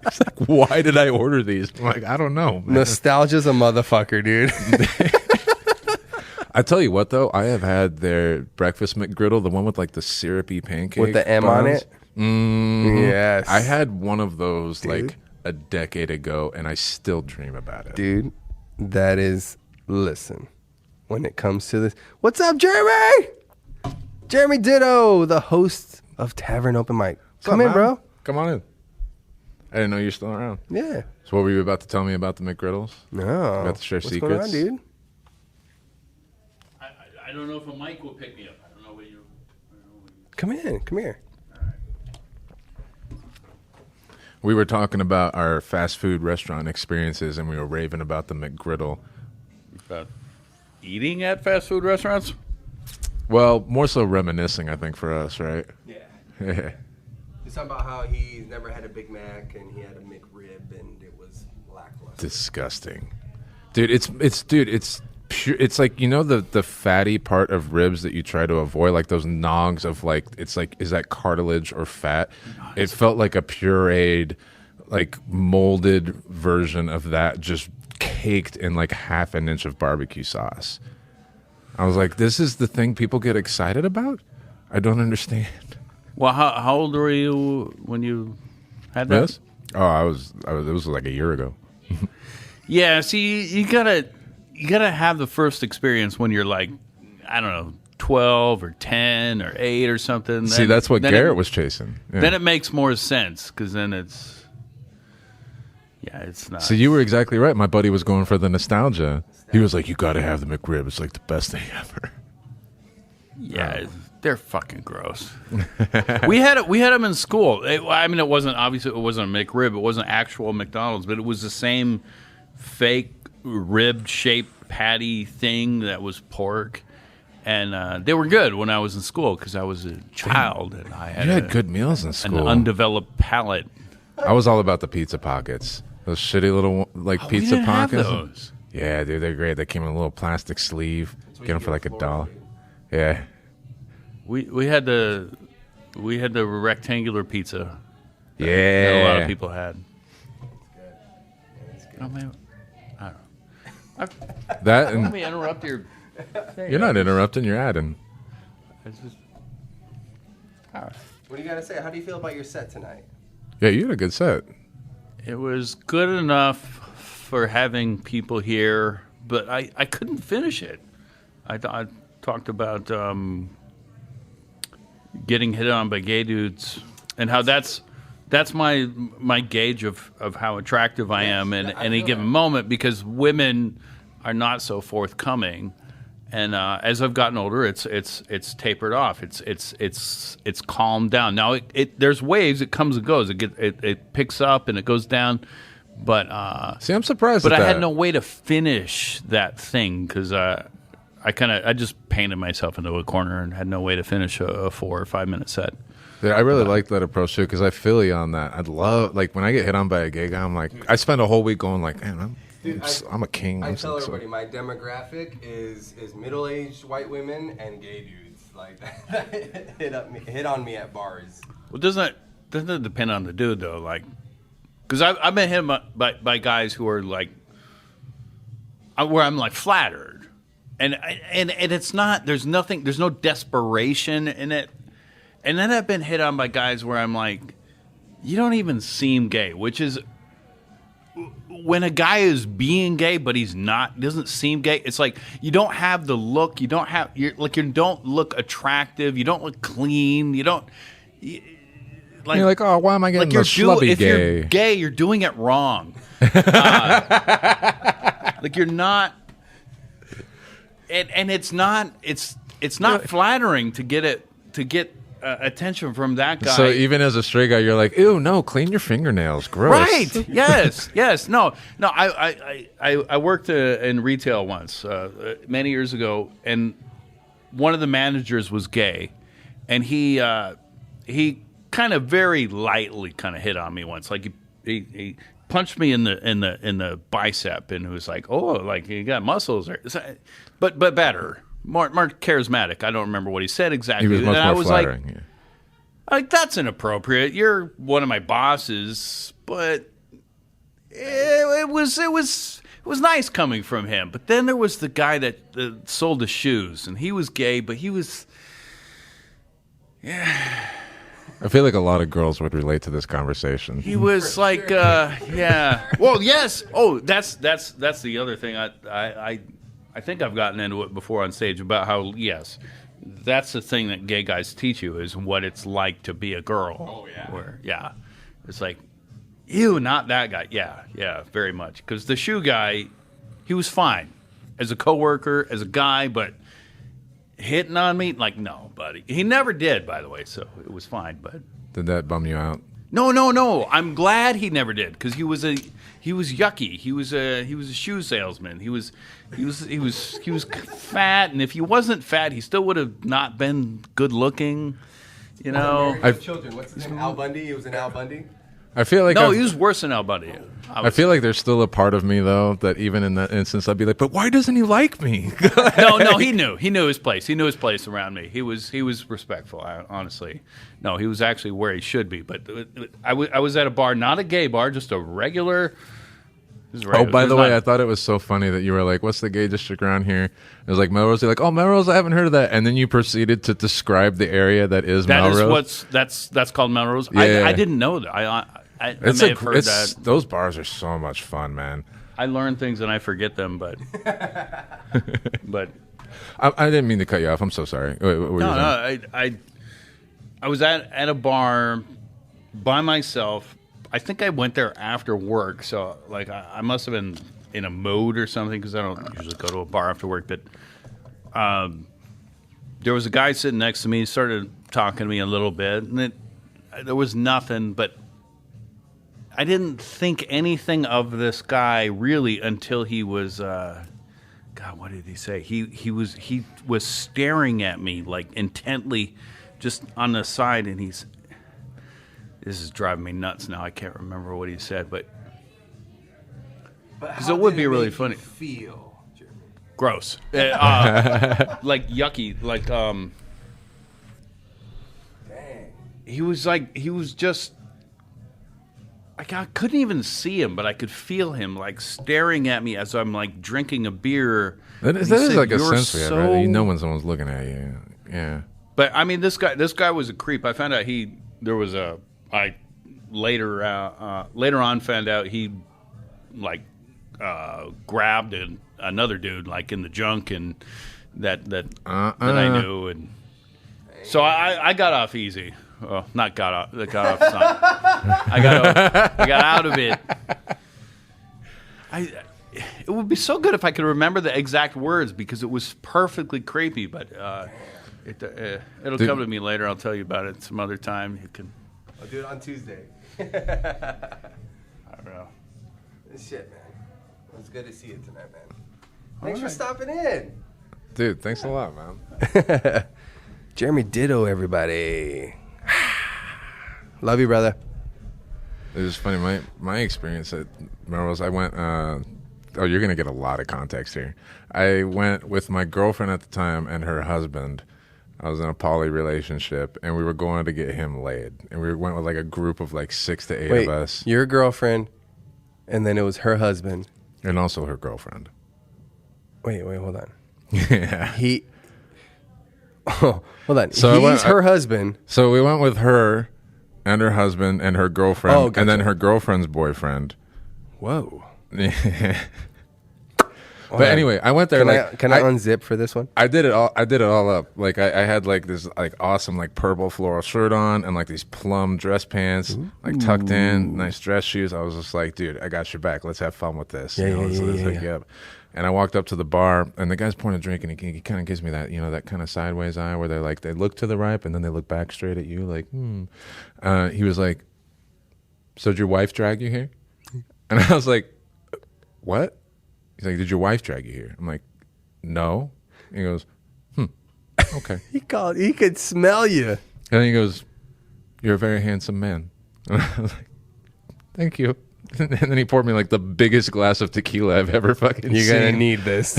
It's like, why did I order these? I'm like, I don't know, man. Nostalgia's a motherfucker, dude. I tell you what, though, I have had their breakfast McGriddle, the one with like the syrupy pancake with the M on it. Yes. I had one of those Dude. like a decade ago, and I still dream about it. Dude, that is, listen, when it comes to this, what's up, Jeremy? Jeremy Ditto, the host of Tavern Open Mic. Come in, bro. Come on in. I didn't know you're still around. Yeah. So what were you about to tell me about the McGriddles? No. About to share What's secrets? going on, dude? I don't know if a mic will pick me up. I don't know what you. Come in. Come here. We were talking about our fast food restaurant experiences, and we were raving about the McGriddle. About eating at fast food restaurants? Well, more so reminiscing, I think, for us, right? Yeah. He's talking about how he never had a Big Mac and he had a McRib and it was lackluster. Disgusting, dude. It's pure. It's like, you know, the fatty part of ribs that you try to avoid, like those nogs of like, it's like, is that cartilage or fat? It felt like a pureed, like molded version of that, just caked in like half an inch of barbecue sauce. I was like, this is the thing people get excited about? I don't understand. Well, how old were you when you had that? Yes? Oh, it was like a year ago. Yeah, see, you gotta have the first experience when you're like, I don't know, 12 or 10 or 8 or something. See, that's what Garrett was chasing. Yeah. Then it makes more sense, because then it's not. So you were exactly right. My buddy was going for the nostalgia. He was like, you got to have the McRib. It's like the best thing ever. Yeah, they're fucking gross. we had them in school. It wasn't a McRib. It wasn't actual McDonald's, but it was the same fake ribbed shaped patty thing that was pork, and they were good when I was in school because I was a child and I had, You had good meals in school. an undeveloped palate. I was all about the pizza pockets. Those shitty little like We pizza didn't have pockets. those. Yeah, dude, they're great. They came in a little plastic sleeve. Get them for like $1. Yeah. We had the rectangular pizza. Yeah. That a lot of people had. Oh man, I don't know. That Let and me interrupt your thing. you're not interrupting. You're adding. It's just, What do you got to say? How do you feel about your set tonight? Yeah, you had a good set. it was good enough for having people here, but I couldn't finish it. I talked about getting hit on by gay dudes and how that's my gauge of how attractive I am in any given moment, because women are not so forthcoming. And as I've gotten older, it's tapered off. It's calmed down. Now there's waves. It comes and goes. It picks up and it goes down. But See, I'm surprised. but at I that. had no way to finish that thing because I just painted myself into a corner and had no way to finish a 4 or 5 minute set. Yeah, I really like that approach too, because I feel you on that. I'd love, like, when I get hit on by a gay guy, I'm like, I spend a whole week going like, man, I'm a king. I I'm tell so- everybody my demographic is middle-aged white women and gay dudes like that hit on me at bars. Well, doesn't it depend on the dude though? Like, because I've been hit by guys who are like, where I'm like flattered, and it's not. There's no desperation in it. And then I've been hit on by guys where I'm like, you don't even seem gay, which is when a guy is being gay, but he's not, doesn't seem gay. It's like you don't have the look. You don't look attractive. You don't look clean. You don't. Like, you're like, oh, why am I getting the schlubby if gay? you're gay, you're doing it wrong. Like you're not. And it's not. It's not flattering to get attention from that guy. So even as a straight guy, you're like, ew, no, clean your fingernails. Gross. Right. Yes. No. I worked in retail once, many years ago, and one of the managers was gay, and he kind of very lightly kind of hit on me once. Like he punched me in the bicep, and it was like, oh, like you got muscles, but better. More charismatic. I don't remember what he said exactly. He was much and more I was flattering. like, that's inappropriate. You're one of my bosses, but it was nice coming from him. But then there was the guy that sold the shoes, and he was gay, but he was, I feel like a lot of girls would relate to this conversation. He was like, yeah. Well, yes. Oh, that's the other thing. I think I've gotten into it before on stage about how, yes, that's the thing that gay guys teach you is what it's like to be a girl. Oh, yeah. Where, yeah. It's like, ew, not that guy. Yeah, very much. Because the shoe guy, he was fine as a coworker, as a guy, but hitting on me, like, no, buddy. He never did, by the way, so it was fine. But Did that bum you out? No. I'm glad he never did because he was yucky. He was a shoe salesman. He was fat, and if he wasn't fat, he still would have not been good looking. You know. Children. What's his name? Al Bundy. He was an Al Bundy. I feel like he was worse than Al Bundy. I feel like there's still a part of me though that even in that instance I'd be like, but why doesn't he like me? No, he knew his place. He knew his place around me. He was respectful. Honestly, no, he was actually where he should be. But I was at a bar, not a gay bar, just a regular. Oh, by the way, I thought it was so funny that you were like, "What's the gay district around here?" It was like Melrose. You're like, "Oh, Melrose, I haven't heard of that." And then you proceeded to describe the area that is Melrose. That's called Melrose. Yeah. I didn't know that. I may have heard that. Those bars are so much fun, man. I learn things and I forget them, but I didn't mean to cut you off. I'm so sorry. I was at a bar by myself. I think I went there after work, so like I must have been in a mode or something because I don't usually go to a bar after work. But there was a guy sitting next to me. He started talking to me a little bit, and there was nothing, but I didn't think anything of this guy really until he was. God, what did he say? He was staring at me like intently, just on the side, and he's. This is driving me nuts now. I can't remember what he said, but because it would be really funny. Feel, Jeremy? Gross, like yucky, like Dang. He was just. I couldn't even see him, but I could feel him like staring at me as I'm like drinking a beer. That is like a sense we have, right? You know when someone's looking at you. Yeah. But I mean, this guy was a creep. I found out I later on found out he like grabbed another dude like in the junk and that I knew, and so I got off easy. Well, not got off. I got out of it. It would be so good if I could remember the exact words because it was perfectly creepy. But it'll come to me later. I'll tell you about it some other time. You can. I'll do it on Tuesday. I don't know. Shit, man. It was good to see you tonight, man. Thanks for stopping in. Dude, thanks a lot, man. Jeremy Ditto, everybody. Love you, brother. It was funny. My experience at Melrose, I went. You're gonna get a lot of context here. I went with my girlfriend at the time and her husband. I was in a poly relationship, and we were going to get him laid. And we went with like a group of like 6 to 8 of us. Your girlfriend, and then it was her husband, and also her girlfriend. Wait, hold on. Yeah. Hold on. So he's her husband. So we went with her and her husband and her girlfriend, gotcha. and then her girlfriend's boyfriend. Whoa. But anyway, I went there. Can I unzip for this one? I did it all up. Like I had like this like awesome like purple floral shirt on and like these plum dress pants, like tucked in, nice dress shoes. I was just like, dude, I got your back. Let's have fun with this. Let's hook you up. And I walked up to the bar, and the guy's pouring a drink, and he kind of gives me that, that kind of sideways eye where they look to the right, and then they look back straight at you, like, He was like, "So did your wife drag you here?" And I was like, "What?" He's like, "Did your wife drag you here?" I'm like, "No." And he goes, "Okay." He could smell you. And then he goes, "You're a very handsome man." And I was like, "Thank you." And then he poured me like the biggest glass of tequila I've ever fucking seen. You're gonna need this.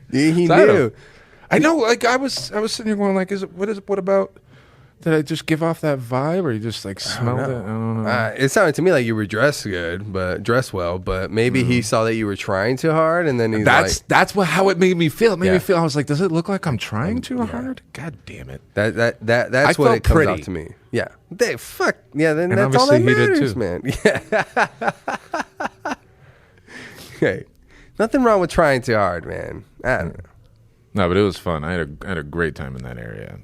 He So knew. I know. Like I was sitting here going, like, what about Did I just give off that vibe, or you just like smelled it? I don't know. It sounded to me like you were dressed well, but maybe he saw that you were trying too hard, and then he's that's how it made me feel. It made me feel. I was like, does it look like I'm trying too hard? God damn it! That's what it comes out to me. Yeah, then And that's all that obviously he did matters, too. man. Yeah. Hey, nothing wrong with trying too hard, man. I don't know. No, but it was fun. I had a great time in that area.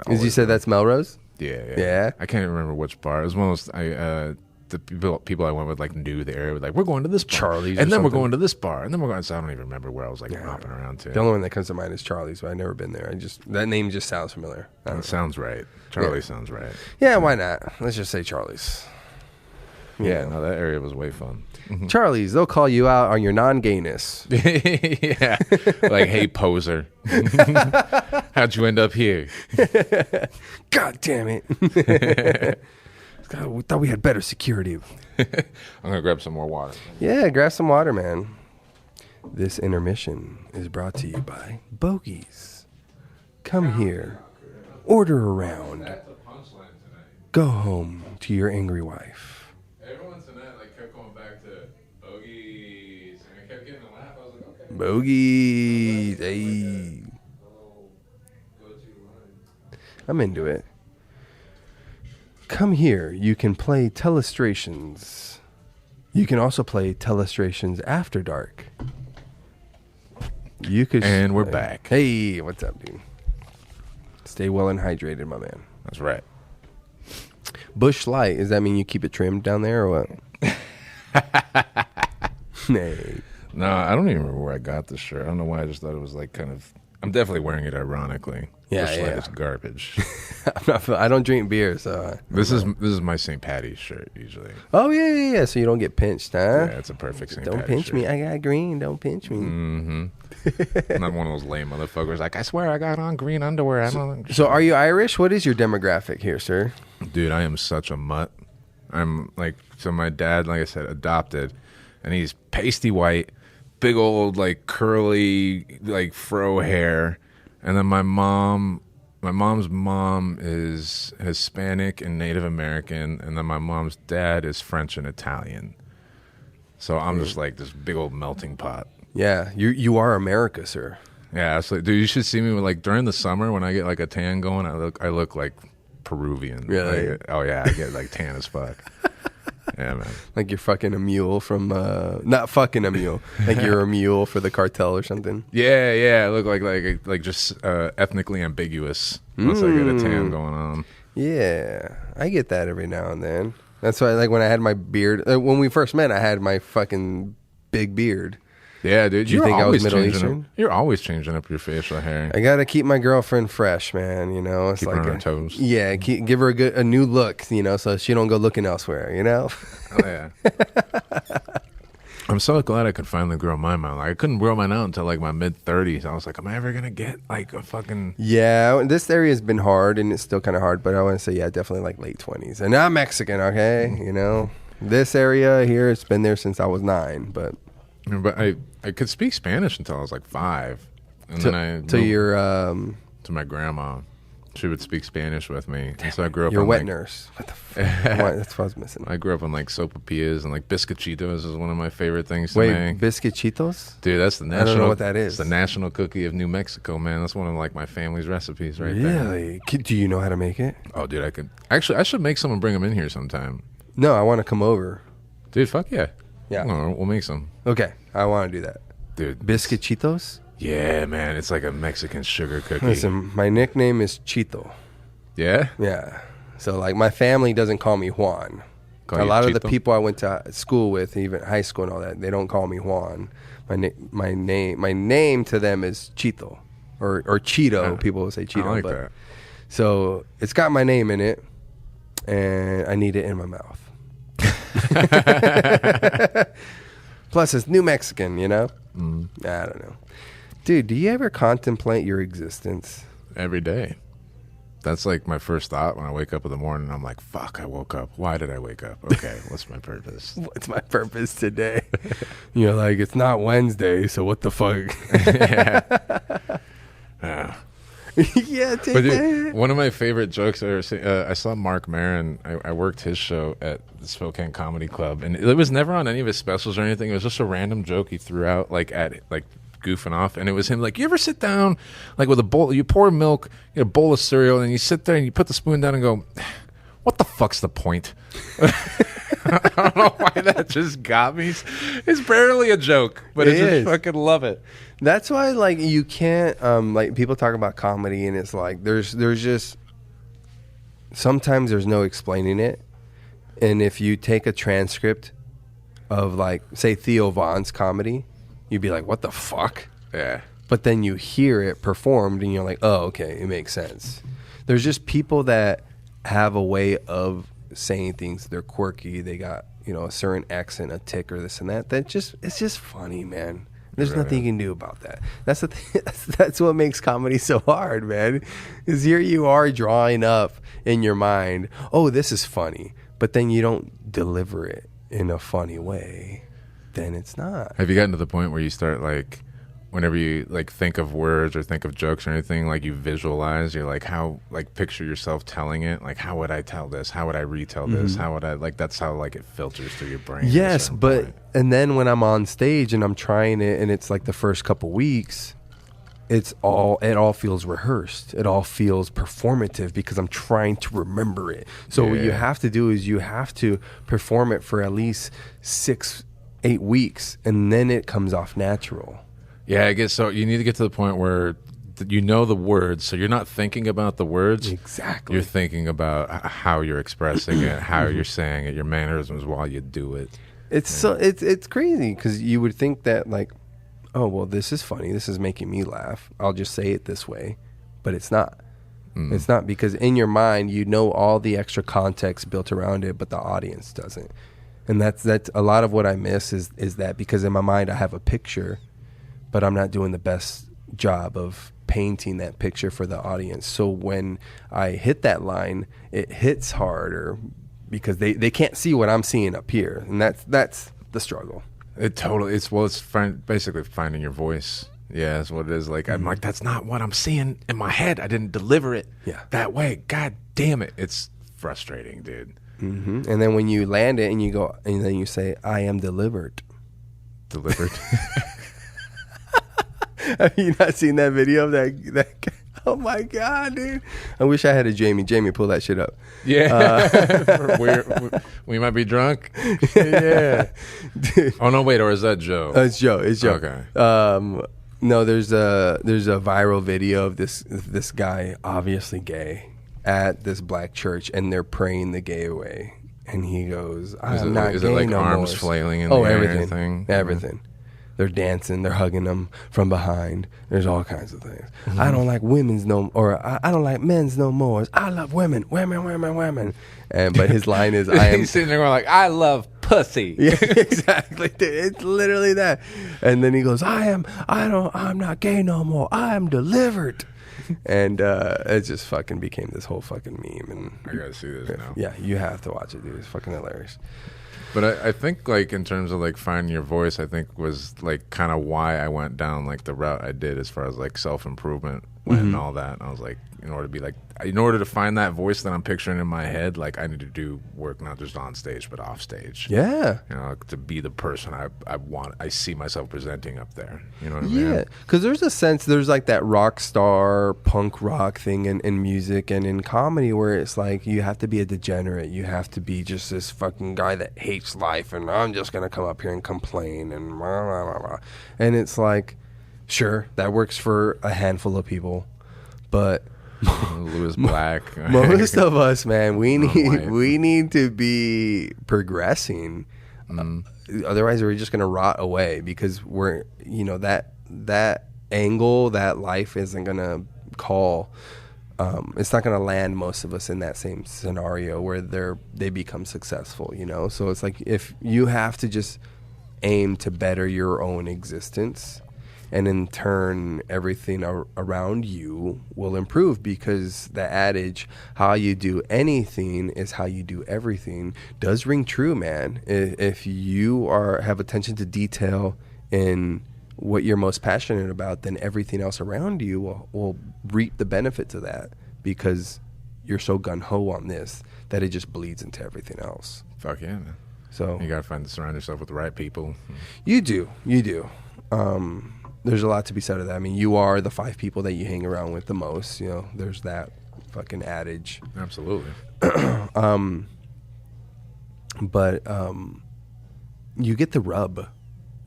As you said, that's Melrose. Yeah. I can't remember which bar. It was one of those. The people I went with like knew the area. Like, we're going to this bar. Charlie's, and then something. we're going to this bar, and then we're going. So I don't even remember where I was like hopping around to. The only one that comes to mind is Charlie's, but I've never been there. That name just sounds familiar. It sounds right. Charlie sounds right. Yeah, why not? Let's just say Charlie's. Yeah, no, that area was way fun. Charlie's, they'll call you out on your non-gayness. Yeah, like, hey, poser, how'd you end up here? God damn it! God, we thought we had better security. I'm gonna grab some more water. Yeah, grab some water, man. This intermission is brought to you by Bogies. Come here, order around, go home to your angry wife. Everyone tonight like kept going back to Bogies, and I kept getting a laugh. I was like, okay. Bogies, hey. I'm into it. Come here. You can play telestrations. You can also play telestrations after dark. You could. And we're back. Hey, what's up, dude? Stay well and hydrated, my man. That's right. Bush Light. Does that mean you keep it trimmed down there or what? Hey. No, I don't even remember where I got this shirt. I don't know why. I just thought it was like kind of. I'm definitely wearing it ironically. Yeah, Bush yeah. Light is garbage. I don't drink beer, so. This is my St. Patty's shirt usually. Oh yeah. So you don't get pinched, huh? Yeah, it's a perfect St. Don't Patty's pinch shirt. me. I got green. Don't pinch me. Mm-hmm. I'm not one of those lame motherfuckers. Like, I swear I got on green underwear. I don't. So are you Irish? What is your demographic here, sir? Dude, I am such a mutt. I'm like, so my dad, like I said, adopted, and he's pasty white, big old like curly like fro hair, and then my mom's mom is Hispanic and Native American, and then my mom's dad is French and Italian. So I'm just like this big old melting pot. Yeah, you are America, sir. Yeah, so dude, you should see me like during the summer when I get like a tan going. I look like Peruvian. Really? Like, oh yeah, I get like tan as fuck. Yeah, man. Like you're fucking a mule from not fucking a mule. Like you're a mule for the cartel or something. Yeah. I look like just ethnically ambiguous once I get a tan going on. Yeah, I get that every now and then. That's why, like when I had my beard, when we first met, I had my fucking big beard. Yeah, dude. Do you think I was Middle Eastern? You're always changing up your facial hair. I gotta keep my girlfriend fresh, man. You know, it's Keep her like on her toes. Yeah, give her a new look. You know, so she don't go looking elsewhere. You know. Oh yeah. I'm so glad I could finally grow mine out. Like, I couldn't grow mine out until like my mid-30s. I was like, am I ever gonna get like a fucking? Yeah, this area has been hard, and it's still kind of hard. But I want to say, yeah, definitely like late 20s. And I'm Mexican, okay? You know, this area here, it's been there since I was 9. But I could speak Spanish until I was like 5, and then I moved to my grandma. She would speak Spanish with me, and so I grew up. Your on, wet like, nurse. What the fuck? That's what I was missing. I grew up on like sopapillas and like biscochitos is one of my favorite things to Wait, make. biscochitos? Dude, that's the national. I don't know what that is. It's the national cookie of New Mexico, man. That's one of like my family's recipes, right there. Really? Do you know how to make it? Oh, dude, I could actually. I should make some and bring them in here sometime. No, I want to come over. Dude, fuck yeah. Yeah. We'll make some. Okay, I want to do that. Dude, Biscochitos? yeah, man. It's like a Mexican sugar cookie. Listen, my nickname is Chito. Yeah? Yeah. So, like, my family doesn't call me Juan. Call A you lot of the Chito? people I went to school with, even high school and all that, they don't call me Juan. My name to them is Chito or Cheeto. People will say Cheeto. I like that. So it's got my name in it, and I need it in my mouth. Plus, it's New Mexican, you know? I don't know. Dude, do you ever contemplate your existence? Every day. That's like my first thought when I wake up in the morning. I'm like, fuck, I woke up. Why did I wake up? Okay, what's my purpose? What's my purpose today? You're like, it's not Wednesday, so what the fuck? Yeah. Yeah, take But that. dude, one of my favorite jokes I ever seen, I saw Mark Maron. I worked his show at the Spokane Comedy Club, and it was never on any of his specials or anything. It was just a random joke he threw out, like goofing off, and it was him like, you ever sit down like with a bowl, you pour milk, you get a bowl of cereal, and you sit there and you put the spoon down and go, what the fuck's the point? I don't know why that just got me. It's barely a joke, but I just fucking love it. That's why, like, you can't, like, people talk about comedy, and it's like, there's just, sometimes there's no explaining it. And if you take a transcript of, like, say, Theo Von's comedy, you'd be like, what the fuck? Yeah. But then you hear it performed, and you're like, oh, okay, it makes sense. There's just people that have a way of saying things. They're quirky. They got, a certain accent, a tick, or this and that. It's just funny, man. There's nothing you can do about that. That's the thing. That's what makes comedy so hard, man. Is here you are drawing up in your mind, oh, this is funny, but then you don't deliver it in a funny way. Then it's not. Have you gotten to the point where you start, like, whenever you, like, think of words or think of jokes or anything, like, you visualize, you're like, how, like, picture yourself telling it, like, how would I tell this, how would I retell this, how would I, like, that's how, like, it filters through your brain. Yes, but and then when I'm on stage and I'm trying it, and it's like the first couple weeks, it all feels rehearsed, it all feels performative, because I'm trying to remember it. So what you have to do is you have to perform it for at least 6-8 weeks, and then it comes off natural. Yeah, I guess so. You need to get to the point where you know the words, so you're not thinking about the words. Exactly. You're thinking about how you're expressing it, how you're saying it, your mannerisms while you do it. It's crazy, because you would think that, like, oh, well, this is funny, this is making me laugh, I'll just say it this way, but it's not. It's not, because in your mind you know all the extra context built around it, but the audience doesn't. And that's a lot of what I miss is that, because in my mind I have a picture, but I'm not doing the best job of painting that picture for the audience. So when I hit that line, it hits harder, because they can't see what I'm seeing up here, and that's the struggle. Basically finding your voice. Yeah, that's what it is. Like, I'm like, that's not what I'm seeing in my head. I didn't deliver it that way. God damn it. It's frustrating, dude. And then when you land it and you go, and then you say, I am delivered. Delivered. Have you not seen that video of that guy? Oh my God, dude. I wish I had a Jamie. Jamie, pull that shit up. Yeah. We might be drunk. Yeah. Dude. Oh, no, wait. Or is that Joe? It's Joe. Okay. No, there's a viral video of this guy, obviously gay, at this black church, and they're praying the gay away. And he goes, I'm not gay no more. Is it like arms flailing in the air? Everything. Everything. They're dancing. They're hugging them from behind. There's all kinds of things. I don't like women's no, or I don't like men's no more. I love women. But his line is, I am. He's sitting there going like, I love pussy. Yeah, exactly. It's literally that. And then he goes, I'm not gay no more. I am delivered. And it just fucking became this whole fucking meme. And I gotta see this now. Yeah, you have to watch it, dude. It's fucking hilarious. But I think, like, in terms of, like, finding your voice, I think was, like, kind of why I went down, like, the route I did as far as, like, self-improvement and all that. And I was like, in order to find that voice that I'm picturing in my head, like, I need to do work not just on stage but off stage. Yeah. To be the person I see myself presenting up there. You know what I mean? Yeah, because there's like that rock star punk rock thing in music and in comedy, where it's like you have to be a degenerate. You have to be just this fucking guy that hates life, and I'm just going to come up here and complain and blah, blah, blah, blah. And it's like, sure, that works for a handful of people, but Louis Black. Most of us, man, we need to be progressing. Otherwise, we're just gonna rot away, because we're that angle that life isn't gonna call. It's not gonna land most of us in that same scenario where they become successful. So it's like, if you have to just aim to better your own existence, and in turn, everything around you will improve, because the adage, how you do anything is how you do everything, does ring true, man. If you have attention to detail in what you're most passionate about, then everything else around you will reap the benefits of that, because you're so gung-ho on this that it just bleeds into everything else. Fuck yeah, man. So You got to surround yourself with the right people. you do. There's a lot to be said of that. I mean, you are the 5 people that you hang around with the most. You know, there's that fucking adage. Absolutely. But you get the rub.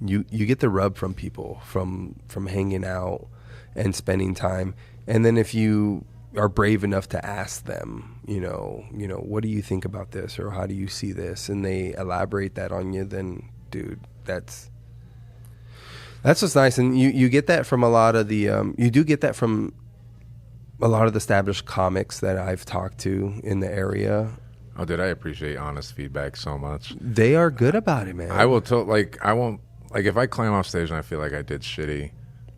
You get the rub from people, from hanging out and spending time. And then if you are brave enough to ask them, you know, what do you think about this, or how do you see this, and they elaborate that on you, then dude, that's what's nice. And you get that from a lot of the you do get that from a lot of the established comics that I've talked to in the area. Oh, dude, I appreciate honest feedback so much. They are good about it, man. I will tell, I won't, if I climb off stage and I feel like I did shitty,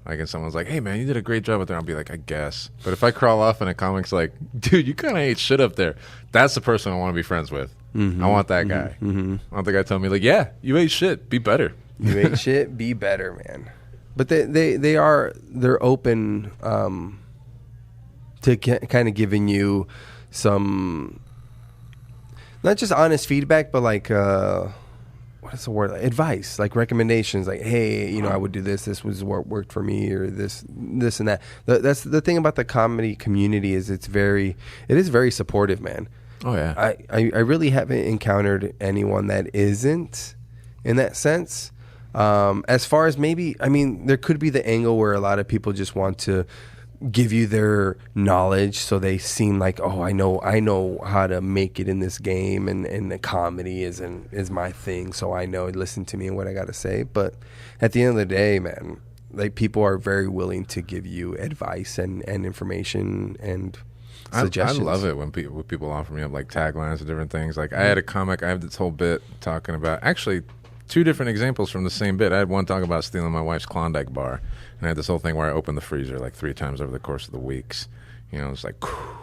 and someone's like, hey, man, you did a great job up there, I'll be like, I guess. But if I crawl off and a comic's like, dude, you kind of ate shit up there, that's the person I want to be friends with. I want that guy. I want the guy telling me, like, yeah, you ate shit, be better. You ain't shit, be better, man. But they're open to kind of giving you some, not just honest feedback, but like what is the word? Like advice, like recommendations, like, hey, I would do this. This was what worked for me, or this and that. That's the thing about the comedy community, is it is very supportive, man. Oh yeah. I really haven't encountered anyone that isn't in that sense. As far as maybe, I mean, there could be the angle where a lot of people just want to give you their knowledge, so they seem like, oh, I know how to make it in this game, and the comedy is my thing, so I know, listen to me and what I got to say. But at the end of the day, man, like, people are very willing to give you advice and information and suggestions. I love it when people offer me up like taglines and different things. Like, I had a comic, I have this whole bit talking about, actually 2 different examples from the same bit. I had one talking about stealing my wife's Klondike bar, and I had this whole thing where I opened the freezer like 3 times over the course of the weeks. It's like,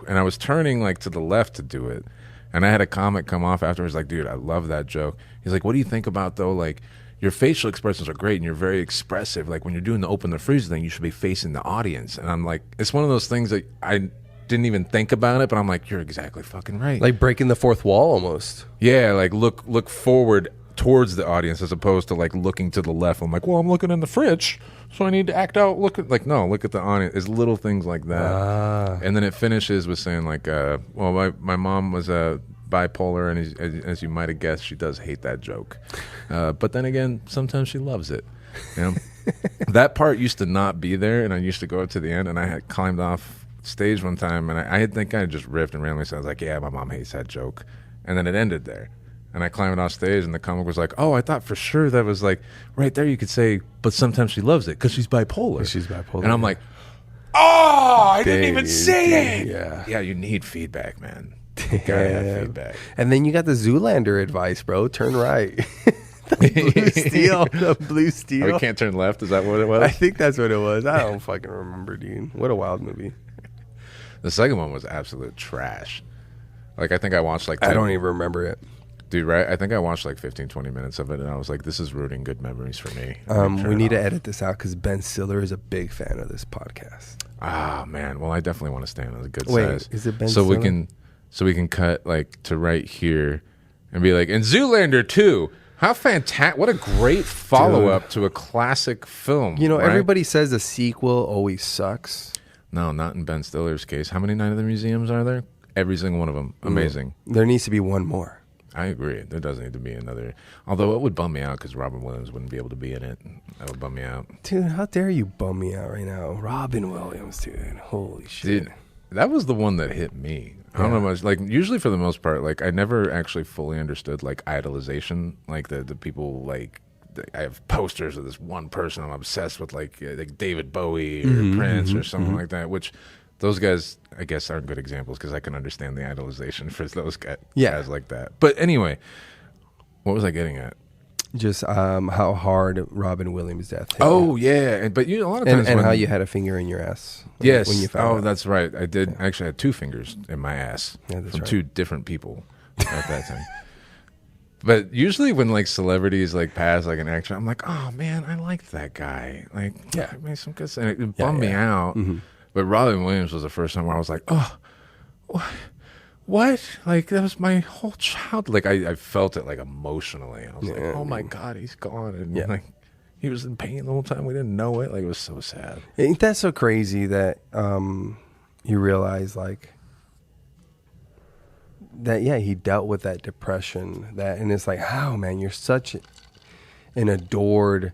and I was turning like to the left to do it, and I had a comic come off afterwards like, dude, I love that joke. He's like, what do you think about, though, like, your facial expressions are great and you're very expressive. Like, when you're doing the open the freezer thing, you should be facing the audience. And I'm like, it's one of those things that I didn't even think about it, but I'm like, you're exactly fucking right. Like breaking the fourth wall almost. Yeah, like look forward towards the audience as opposed to like looking to the left. I'm like, well, I'm looking in the fridge, so I need to act out. Look at the audience. It's little things like that. And then it finishes with saying like, well, my mom was bipolar, and as you might have guessed, she does hate that joke. But then again, sometimes she loves it. That part used to not be there, and I used to go up to the end, and I had climbed off stage one time, and I think I just riffed and randomly said, I was like, yeah, my mom hates that joke. And then it ended there. And I climbed off stage, and the comic was like, oh, I thought for sure that was like, right there you could say, but sometimes she loves it because she's bipolar. She's bipolar. And I'm like, oh, I didn't even say it. Yeah, you need feedback, man. You gotta have feedback. And then you got the Zoolander advice, bro. Turn right. The blue steel. Oh, we can't turn left? Is that what it was? I think that's what it was. I don't fucking remember, dude. What a wild movie. The second one was absolute trash. Like, I think I watched like... I don't even remember it. Dude, right? I think I watched like 15, 20 minutes of it, and I was like, this is ruining good memories for me. We need to edit this out because Ben Stiller is a big fan of this podcast. Ah, man. Well, I definitely want to stay on a good size. Wait, is it Ben Stiller? So we can cut like to right here and be like, and Zoolander 2. How fantastic. What a great follow-up to a classic film. You know, right? Everybody says a sequel always sucks. No, not in Ben Stiller's case. How many Night of the Museums are there? Every single one of them. Amazing. There needs to be one more. I agree. There does need to be another. Although it would bum me out because Robin Williams wouldn't be able to be in it. That would bum me out. Dude, how dare you bum me out right now? Robin Williams, dude. Holy shit. Dude, that was the one that hit me. I don't know much. Like, usually for the most part, like, I never actually fully understood, like, idolization. Like, the people, like, I have posters of this one person I'm obsessed with, like David Bowie or Prince or something like that, which those guys, I guess, aren't good examples because I can understand the idolization for those guys like that. But anyway, what was I getting at? Just how hard Robin Williams' death hit. Oh, yeah. But a lot of times... And how you had a finger in your ass. Yes. When you found out. That's right. I did. Actually, I had 2 fingers in my ass from 2 different people at that time. But usually when like celebrities like pass like an actor, I'm like, oh man, I liked that guy. Like, Yeah. it made some good sense. It bummed me out. But Robin Williams was the first time where I was like, oh, what? Like that was my whole child. Like I felt it like emotionally. I was like, oh my God, he's gone. And like he was in pain the whole time. We didn't know it. Like it was so sad. Ain't that so crazy that you realize like that? Yeah, he dealt with that depression. And it's like, how man, you're such an adored,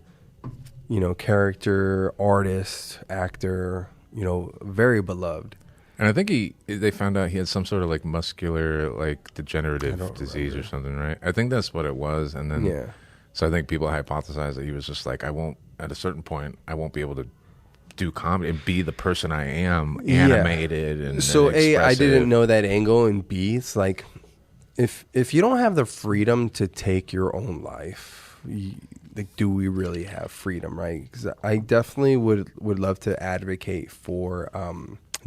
character, artist, actor. Very beloved. And I think they found out he had some sort of like muscular like degenerative disease or something, right? I think that's what it was. And then so I think people hypothesized that he was just like, at a certain point, I won't be able to do comedy and be the person I am, animated and so expressive. I didn't know that angle, and B, it's like if you don't have the freedom to take your own life, like, do we really have freedom, right? Because I definitely would love to advocate for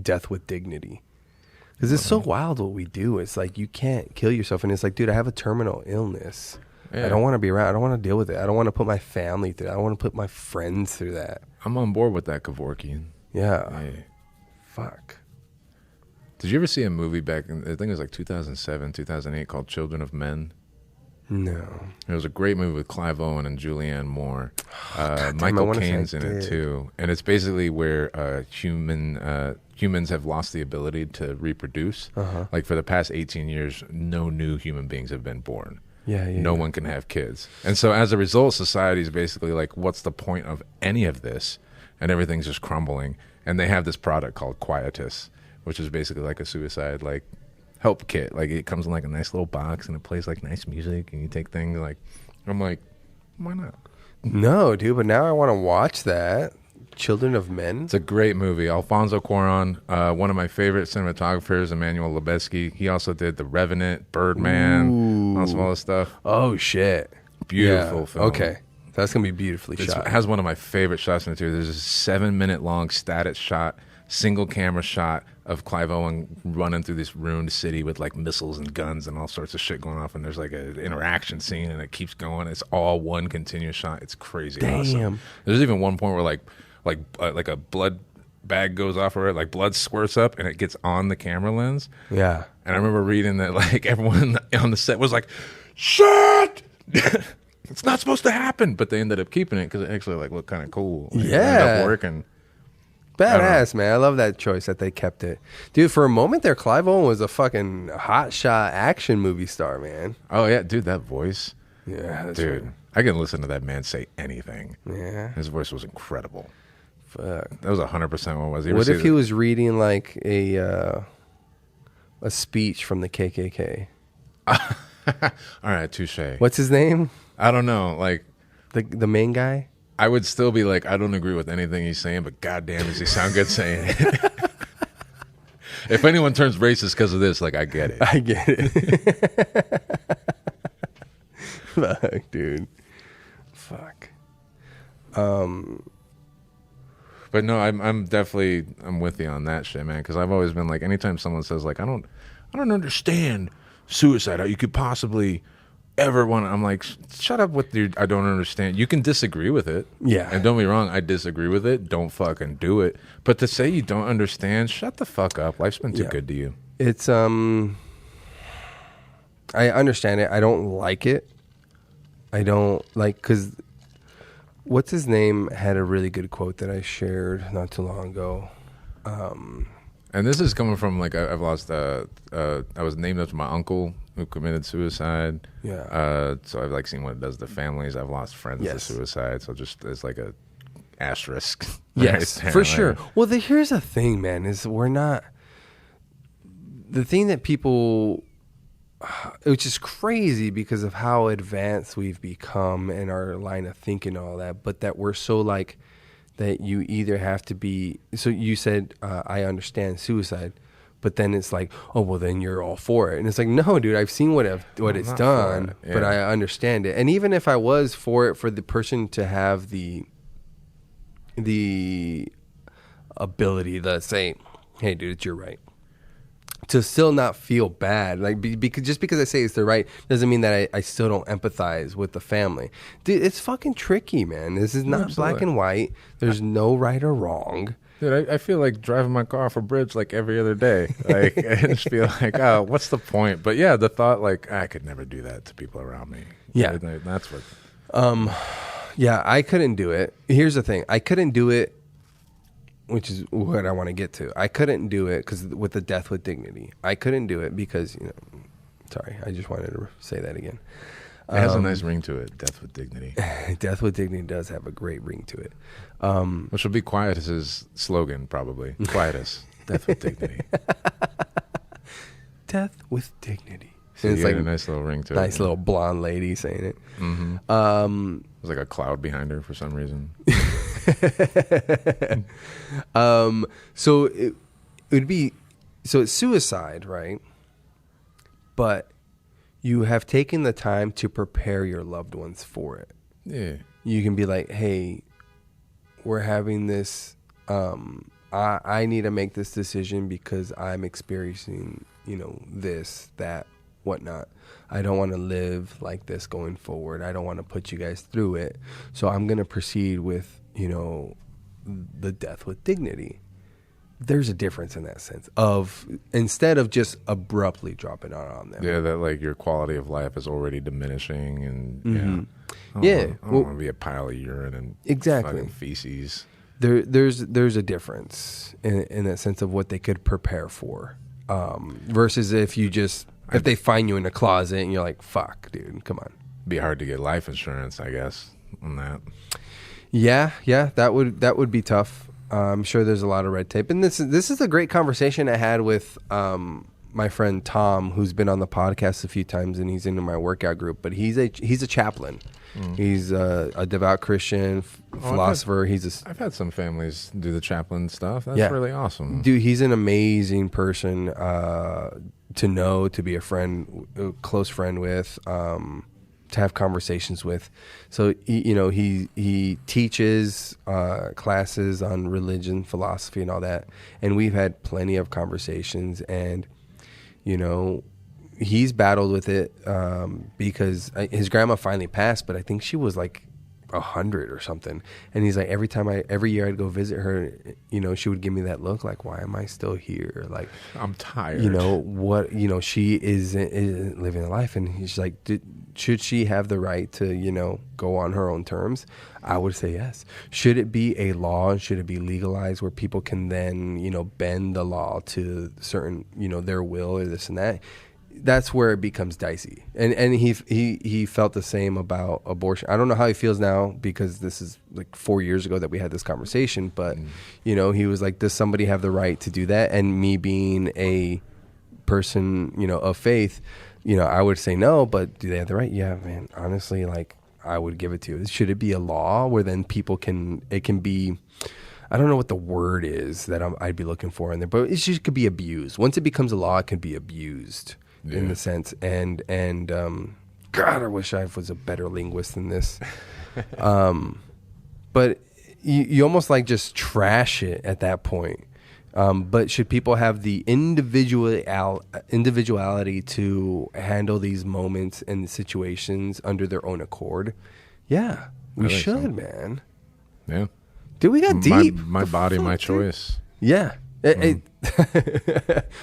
death with dignity, because it's so wild what we do. It's like you can't kill yourself, and it's like, dude, I have a terminal illness. I don't want to be around. I don't want to deal with it. I don't want to put my family through that. I don't want to put my friends through that. I'm on board with that, Kevorkian. Yeah. Fuck. Did you ever see a movie back in, I think it was like 2007, 2008, called Children of Men? No. It was a great movie with Clive Owen and Julianne Moore. Damn, Michael Caine's in it too. And it's basically where humans have lost the ability to reproduce. Like for the past 18 years, no new human beings have been born. No one can have kids. And so as a result, society is basically like, what's the point of any of this? And everything's just crumbling. And they have this product called Quietus, which is basically like a suicide like help kit. Like it comes in like a nice little box and it plays like nice music and you take things like, I'm like, why not? No, dude, but now I want to watch that. Children of Men. It's a great movie. Alfonso Cuarón, one of my favorite cinematographers, Emmanuel Lubezki. He also did The Revenant, Birdman, all some other stuff. Oh, shit. Beautiful film. Okay. That's going to be beautifully shot. It has one of my favorite shots in it, too. There's a 7-minute long static shot, single camera shot of Clive Owen running through this ruined city with like missiles and guns and all sorts of shit going off. And there's like an interaction scene and it keeps going. It's all one continuous shot. It's crazy. Awesome. There's even one point where like a blood bag goes off or like blood squirts up and it gets on the camera lens. Yeah. And I remember reading that like everyone on the set was like, shit! It's not supposed to happen. But they ended up keeping it because it actually like looked kind of cool. Like, it ended up working. Badass, man. I love that choice that they kept it. Dude, for a moment there, Clive Owen was a fucking hotshot action movie star, man. Oh, yeah. Dude, that voice. Yeah. Dude, right. I can listen to that man say anything. Yeah. His voice was incredible. Fuck. That was 100% what it was. What if he was reading like a speech from the KKK? All right, touche. What's his name? I don't know. Like the main guy? I would still be like, I don't agree with anything he's saying, but goddamn, does he sound good saying it? If anyone turns racist because of this, like, I get it. I get it. Fuck, dude. Fuck. But no, I'm definitely with you on that shit, man. Because I've always been like, anytime someone says like, I don't understand suicide, how you could possibly ever want to, I'm like, shut up with your I don't understand. You can disagree with it. Yeah. And don't be wrong, I disagree with it. Don't fucking do it. But to say you don't understand, shut the fuck up. Life's been too good to you. It's I understand it. I don't like it. I don't like, because what's his name had a really good quote that I shared not too long ago. And this is coming from like I've lost I was named after my uncle who committed suicide. Yeah. So I've like seen what it does to families. I've lost friends to suicide. So just there's like a asterisk. Yes, right for sure. Well, here's the thing, man, is we're not, the thing that people, which is crazy because of how advanced we've become in our line of thinking and all that, but that we're so like, that you either have to be, so you said, I understand suicide, but then it's like, oh, well, then you're all for it. And it's like, no, dude, I've seen what it's done, but I understand it. And even if I was for it, for the person to have the ability to say, hey, dude, it's your right. to still not feel bad. Like because just because I say it's the right doesn't mean that I still don't empathize with the family. Dude, it's fucking tricky, man. This is not black and white. There's no right or wrong. Dude, I feel like driving my car off a bridge like every other day. Like I just feel like, oh, what's the point? But yeah, the thought like I could never do that to people around me. Yeah, that's what. Yeah, I couldn't do it. Here's the thing: I couldn't do it, which is what I want to get to. I couldn't do it because with the death with dignity, I couldn't do it because Sorry, I just wanted to say that again. It has a nice ring to it. Death with dignity. Death with dignity does have a great ring to it. Which will be Quietus's slogan, probably. Quietus. Death with dignity. Death with dignity. So it's like a nice little ring to it. Nice little blonde lady saying it. Mm-hmm. There's like a cloud behind her for some reason. So it would be, so it's suicide, right? But you have taken the time to prepare your loved ones for it. Yeah. You can be like, hey, we're having this, I need to make this decision because I'm experiencing, this, that, whatnot. I don't want to live like this going forward. I don't want to put you guys through it. So I'm going to proceed with, the death with dignity. There's a difference in that sense of instead of just abruptly dropping it on them. Yeah, that like your quality of life is already diminishing, and mm-hmm. I don't want to be a pile of urine and exactly feces. There's a difference in that sense of what they could prepare for, versus if they find you in a closet and you're like, fuck, dude, come on. Be hard to get life insurance, I guess, on that. Yeah, that would be tough. I'm sure there's a lot of red tape, and this is a great conversation I had with my friend Tom, who's been on the podcast a few times, and he's into my workout group. But he's a chaplain. Mm. He's a devout Christian philosopher. I've had some families do the chaplain stuff. That's really awesome, dude. He's an amazing person to know, to be a close friend with. To have conversations with. So he teaches classes on religion, philosophy, and all that, and we've had plenty of conversations, and he's battled with it because his grandma finally passed, but I think she was like 100 or something, and he's like, every year I'd go visit her, she would give me that look like, why am I still here? Like, I'm tired. She isn't living a life, and he's like, should she have the right to go on her own terms? I would say yes. Should it be a law? Should it be legalized where people can then bend the law to certain their will or this and that? That's where it becomes dicey. And he felt the same about abortion. I don't know how he feels now because this is like 4 years ago that we had this conversation, but he was like, does somebody have the right to do that? And me being a person, of faith, I would say no, but do they have the right? Yeah, man. Honestly, like, I would give it to you. Should it be a law where then people it can be, I don't know what the word is that I'd be looking for in there, but it just could be abused. Once it becomes a law, it can be abused. Yeah. In the sense, and God, I wish I was a better linguist than this. But you almost like just trash it at that point. But should people have the individuality to handle these moments and situations under their own accord? Yeah, we should, so. Man. Yeah. Dude, we got deep. My body, my choice. Yeah.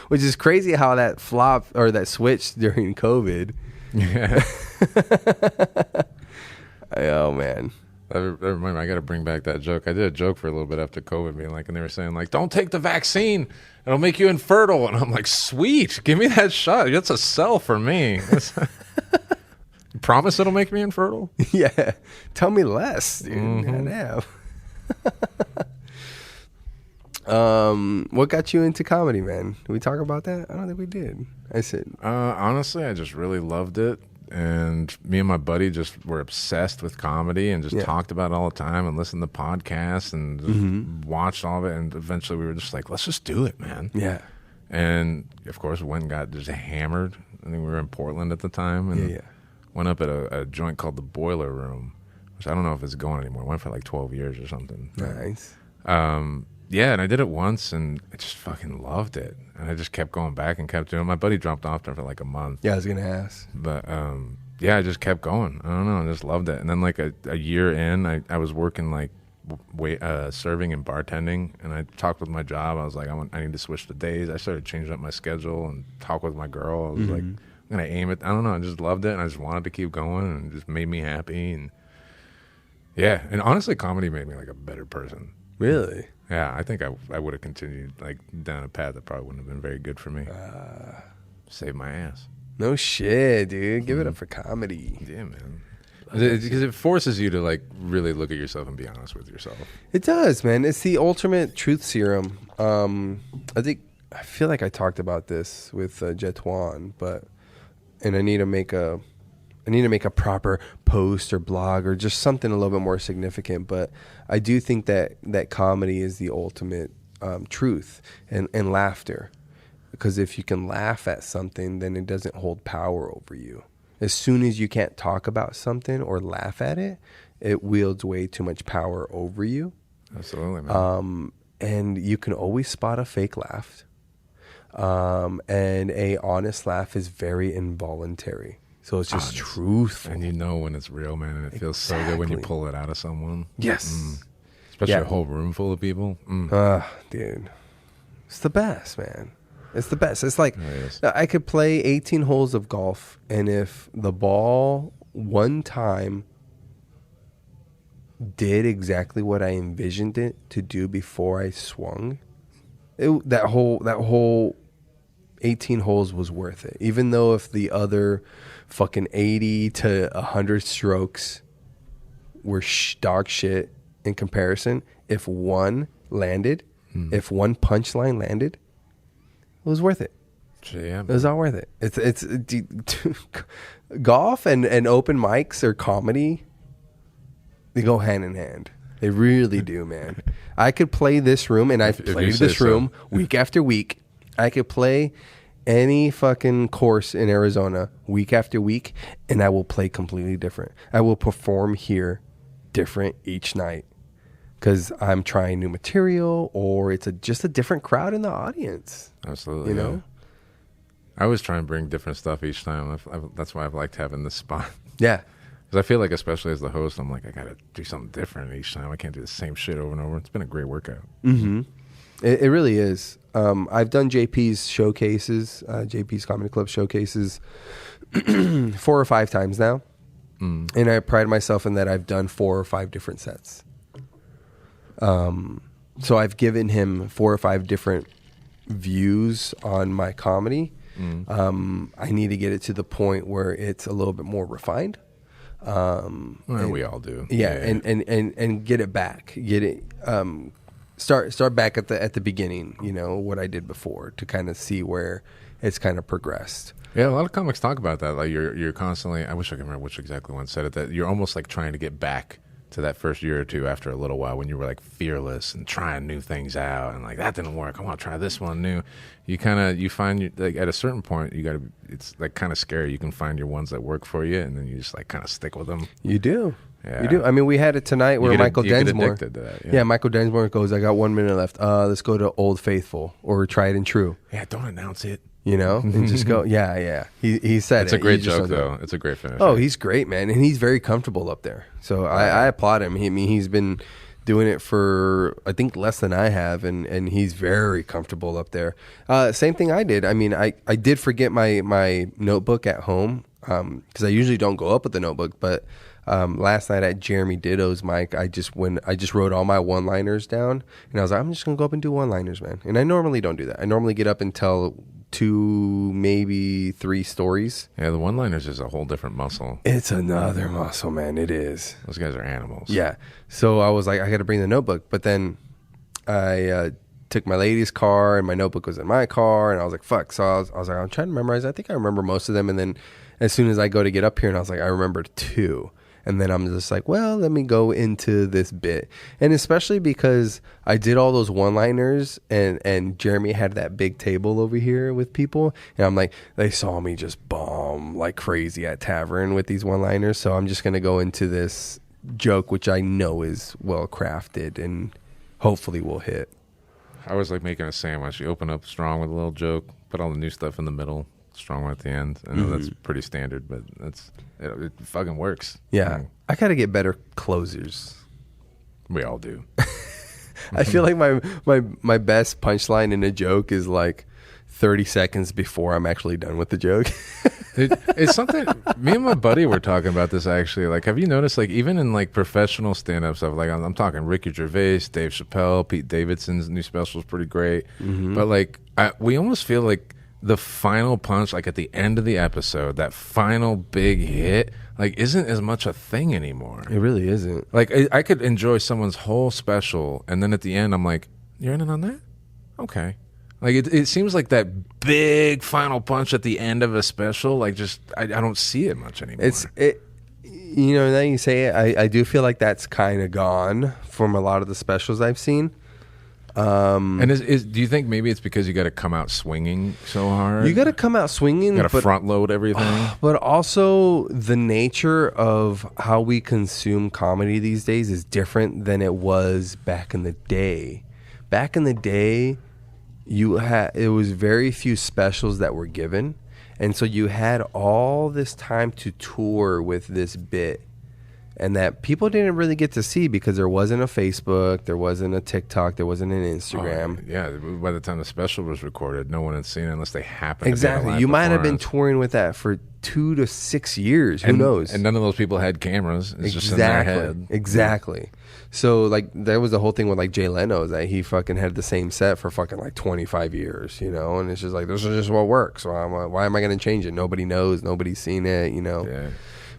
Which is crazy how that flopped or that switched during COVID. Yeah. Oh man. I remember, I got to bring back that joke. I did a joke for a little bit after COVID, being like, and they were saying like, "Don't take the vaccine; it'll make you infertile." And I'm like, "Sweet, give me that shot. That's a sell for me." You promise it'll make me infertile? Yeah. Tell me less, dude. Mm-hmm. What got you into comedy, man? Did we talk about that? I don't think we did. I said, honestly, I just really loved it, and me and my buddy just were obsessed with comedy and just talked about it all the time and listened to podcasts and just watched all of it. And eventually, we were just like, let's just do it, man. Yeah. And of course, went and got just hammered. I think we were in Portland at the time, and went up at a joint called the Boiler Room, which I don't know if it's going anymore. It went for like 12 years or something. Nice. yeah, and I did it once, and I just fucking loved it, and I just kept going back and kept doing it. My buddy dropped off there for like a month. Yeah, I was gonna ask, but yeah, I just kept going. I don't know, I just loved it. And then like a year in, I was working like serving and bartending, and I talked with my job. I was like, I need to switch the days. I started changing up my schedule and talk with my girl. I was like, I'm gonna aim it. I don't know, I just loved it, and I just wanted to keep going, and it just made me happy. And yeah, and honestly, comedy made me like a better person. Really? Yeah, I think I would have continued like down a path that probably wouldn't have been very good for me. Save my ass. No shit, dude. Give it up for comedy. Yeah, man. Because it forces you to like really look at yourself and be honest with yourself. It does, man. It's the ultimate truth serum. I feel like I talked about this with Jetwan, and I need to make a proper post or blog or just something a little bit more significant. But I do think that comedy is the ultimate truth and laughter, because if you can laugh at something, then it doesn't hold power over you. As soon as you can't talk about something or laugh at it, it wields way too much power over you. Absolutely, man. And you can always spot a fake laugh. And a honest laugh is very involuntary. So it's just truthful. And you know when it's real, man, and it feels so good when you pull it out of someone. Yes. Especially a whole room full of people. Dude. It's the best, man. It's the best. It's like I could play 18 holes of golf, and if the ball one time did exactly what I envisioned it to do before I swung, that whole 18 holes was worth it. Even though if the other fucking 80 to 100 strokes were dog shit in comparison, if one landed, if one punchline landed, it was worth it. Yeah, it was all worth it. It's golf and open mics or comedy. They go hand in hand. They really do, man. I could play this room, and I've played this room week after week. I could play any fucking course in Arizona week after week, and I will play completely different. I will perform here different each night because I'm trying new material, or it's just a different crowd in the audience. Absolutely. You know? I always try and bring different stuff each time. That's why I've liked having this spot. Yeah. Because I feel like, especially as the host, I'm like, I got to do something different each time. I can't do the same shit over and over. It's been a great workout. Mm-hmm. It really is. I've done JP's showcases, JP's Comedy Club showcases 4 or 5 times now. And I pride myself in that I've done 4 or 5 different sets. So I've given him 4 or 5 different views on my comedy. I need to get it to the point where it's a little bit more refined. We all do. Yeah. And get it back. Get it. Start back at the beginning. You know what I did before to kind of see where it's kind of progressed. Yeah, a lot of comics talk about that. Like you're constantly. I wish I could remember which exactly one said it. That you're almost like trying to get back to that first year or two after a little while when you were like fearless and trying new things out and like that didn't work. I want to try this one new. You find like at a certain point you got to. It's like kind of scary. You can find your ones that work for you and then you just like kind of stick with them. You do. Yeah. You do. I mean, we had it tonight where Michael Densmore. To that, yeah, Michael Densmore goes, I got 1 minute left. Let's go to Old Faithful or Tried and True. Yeah, don't announce it. You know, and just go. Yeah. He said it's a great joke though. It's a great finish. Oh, he's great, man, and he's very comfortable up there. So I applaud him. He's been doing it for I think less than I have, and he's very comfortable up there. Same thing I did. I mean, I did forget my notebook at home because I usually don't go up with the notebook, but. Last night at Jeremy Ditto's mic, I just wrote all my one-liners down, and I was like, I'm just gonna go up and do one-liners, man. And I normally don't do that. I normally get up and tell 2, maybe 3 stories. Yeah, the one-liners is a whole different muscle. It's another muscle, man. It is. Those guys are animals. Yeah. So I was like, I got to bring the notebook, but then I took my lady's car, and my notebook was in my car, and I was like, fuck. So I was like, I'm trying to memorize. I think I remember most of them, and then as soon as I go to get up here, and I was like, I remembered 2. And then I'm just like, well, let me go into this bit. And especially because I did all those one-liners and Jeremy had that big table over here with people. And I'm like, they saw me just bomb like crazy at Tavern with these one-liners. So I'm just going to go into this joke, which I know is well-crafted and hopefully will hit. I was like making a sandwich. You open up strong with a little joke, put all the new stuff in the middle, strong one at the end. I know that's pretty standard, but it fucking works. Yeah. I got to get better closers. We all do. I feel like my best punchline in a joke is like 30 seconds before I'm actually done with the joke. It's something. Me and my buddy were talking about this actually. Like, have you noticed? Like, even in like professional stand-up stuff, like I'm talking Ricky Gervais, Dave Chappelle, Pete Davidson's new special is pretty great. But like, we almost feel like the final punch, like at the end of the episode, that final big hit, like isn't as much a thing anymore. It really isn't. Like, I could enjoy someone's whole special, and then at the end, I'm like, you're in on that? Okay. Like, it seems like that big final punch at the end of a special, like, just, I don't see it much anymore. You know, now you say it, I do feel like that's kind of gone from a lot of the specials I've seen. And do you think maybe it's because you got to come out swinging so hard? You got to come out swinging. You got to front load everything. But also the nature of how we consume comedy these days is different than it was back in the day. Back in the day, it was very few specials that were given, and so you had all this time to tour with this bit, and that people didn't really get to see because there wasn't a Facebook, there wasn't a TikTok, there wasn't an Instagram. Yeah, by the time the special was recorded, no one had seen it unless they happened. Exactly. You might have been touring with that for 2 to 6 years. Who knows? And none of those people had cameras. It's just in their head. Exactly. So, like, that was the whole thing with, like, Jay Leno, is that he fucking had the same set for fucking, like, 25 years, you know? And it's just like, this is just what works. So why am I going to change it? Nobody knows. Nobody's seen it, you know? Yeah.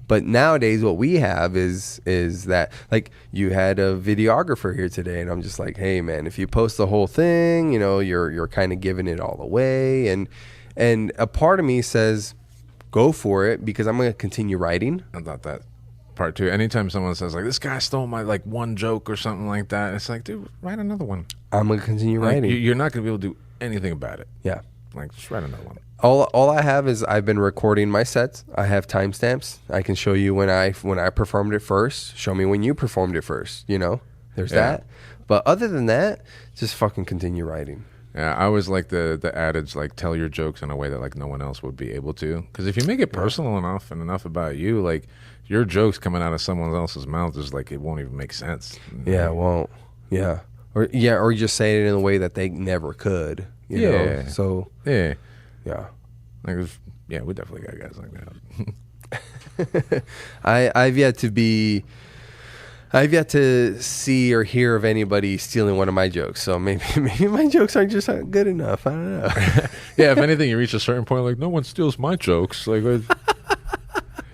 But nowadays, what we have is that, like, you had a videographer here today, and I'm just like, hey, man, if you post the whole thing, you know, you're kind of giving it all away. And a part of me says, go for it, because I'm going to continue writing. I thought that part too. Anytime someone says like, this guy stole my like one joke or something like that, it's like, dude, write another one. I'm going to continue writing. You're not going to be able to do anything about it. Yeah. Like, just write another one. All I have is I've been recording my sets. I have timestamps. I can show you when I performed it first. Show me when you performed it first. You know, there's that. But other than that, just fucking continue writing. Yeah, I always like the adage, like, tell your jokes in a way that like no one else would be able to. Because if you make it personal enough and enough about you, like your jokes coming out of someone else's mouth is like, it won't even make sense. Yeah, it won't. Yeah. Or you just say it in a way that they never could. You know? So yeah. Like, we definitely got guys like that. I've yet to see or hear of anybody stealing one of my jokes. So maybe my jokes aren't just not good enough. I don't know. Yeah, if anything, you reach a certain point, like, no one steals my jokes. Like,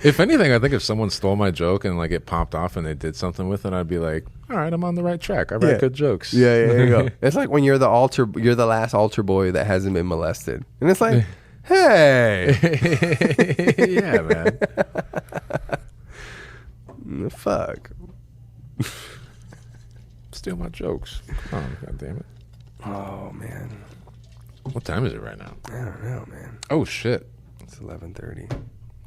if anything, I think if someone stole my joke and like it popped off and they did something with it, I'd be like, all right, I'm on the right track. I write good jokes. Yeah, there you go. It's like when you're the last altar boy that hasn't been molested, and it's like, hey, yeah, man, fuck, steal my jokes. Oh, god damn it. Oh man, what time is it right now? I don't know, man. Oh shit, it's 11:30.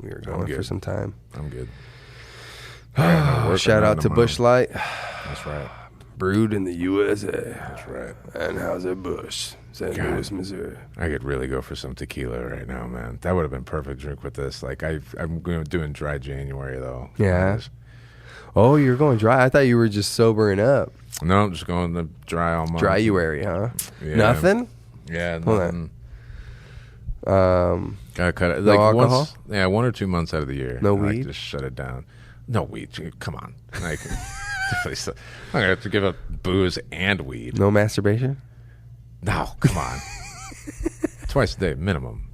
We are going for some time. I'm good. Shout out to Busch Light. That's right. Brewed in the USA. That's right. And how's it, Busch? St. Louis, Missouri. I could really go for some tequila right now, man. That would have been perfect drink with this. Like, I'm doing dry January though. Yeah. Oh, you're going dry. I thought you were just sobering up. No, I'm just going the dry all month. Dryuary, huh? Yeah. Nothing? Yeah, nothing. Gotta cut it. No like alcohol? 1 or 2 months out of the year. No I like weed? to just shut it down. No weed. Come on. Like, I'm gonna have to give up booze and weed. No masturbation? No, come on. Twice a day minimum.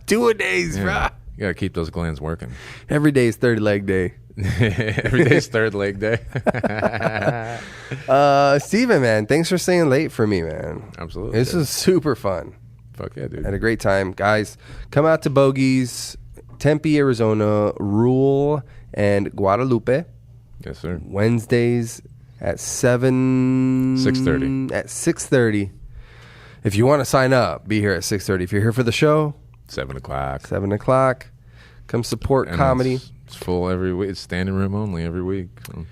2 a days, bro. You gotta keep those glands working. Every day is third leg day. Every day's third leg day. Steven, man, thanks for staying late for me, man. Absolutely. This is super fun. Fuck yeah, dude. Had a great time. Guys, come out to Bogey's, Tempe, Arizona, Rule, and Guadalupe. Yes, sir. Wednesdays at 6:30. At 6:30. If you want to sign up, be here at 6:30. If you're here for the show, 7 o'clock. 7 o'clock. Come support comedy. It's full every week. It's standing room only every week. So.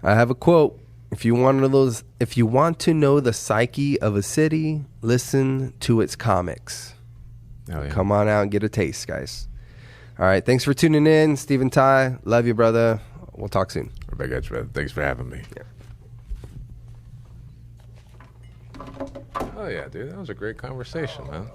I have a quote. If you want to know the psyche of a city, listen to its comics. Oh, yeah. Come on out and get a taste, guys. All right. Thanks for tuning in. Steven Tye. Love you, brother. We'll talk soon. Thanks for having me. Yeah. Oh, yeah, dude. That was a great conversation, man.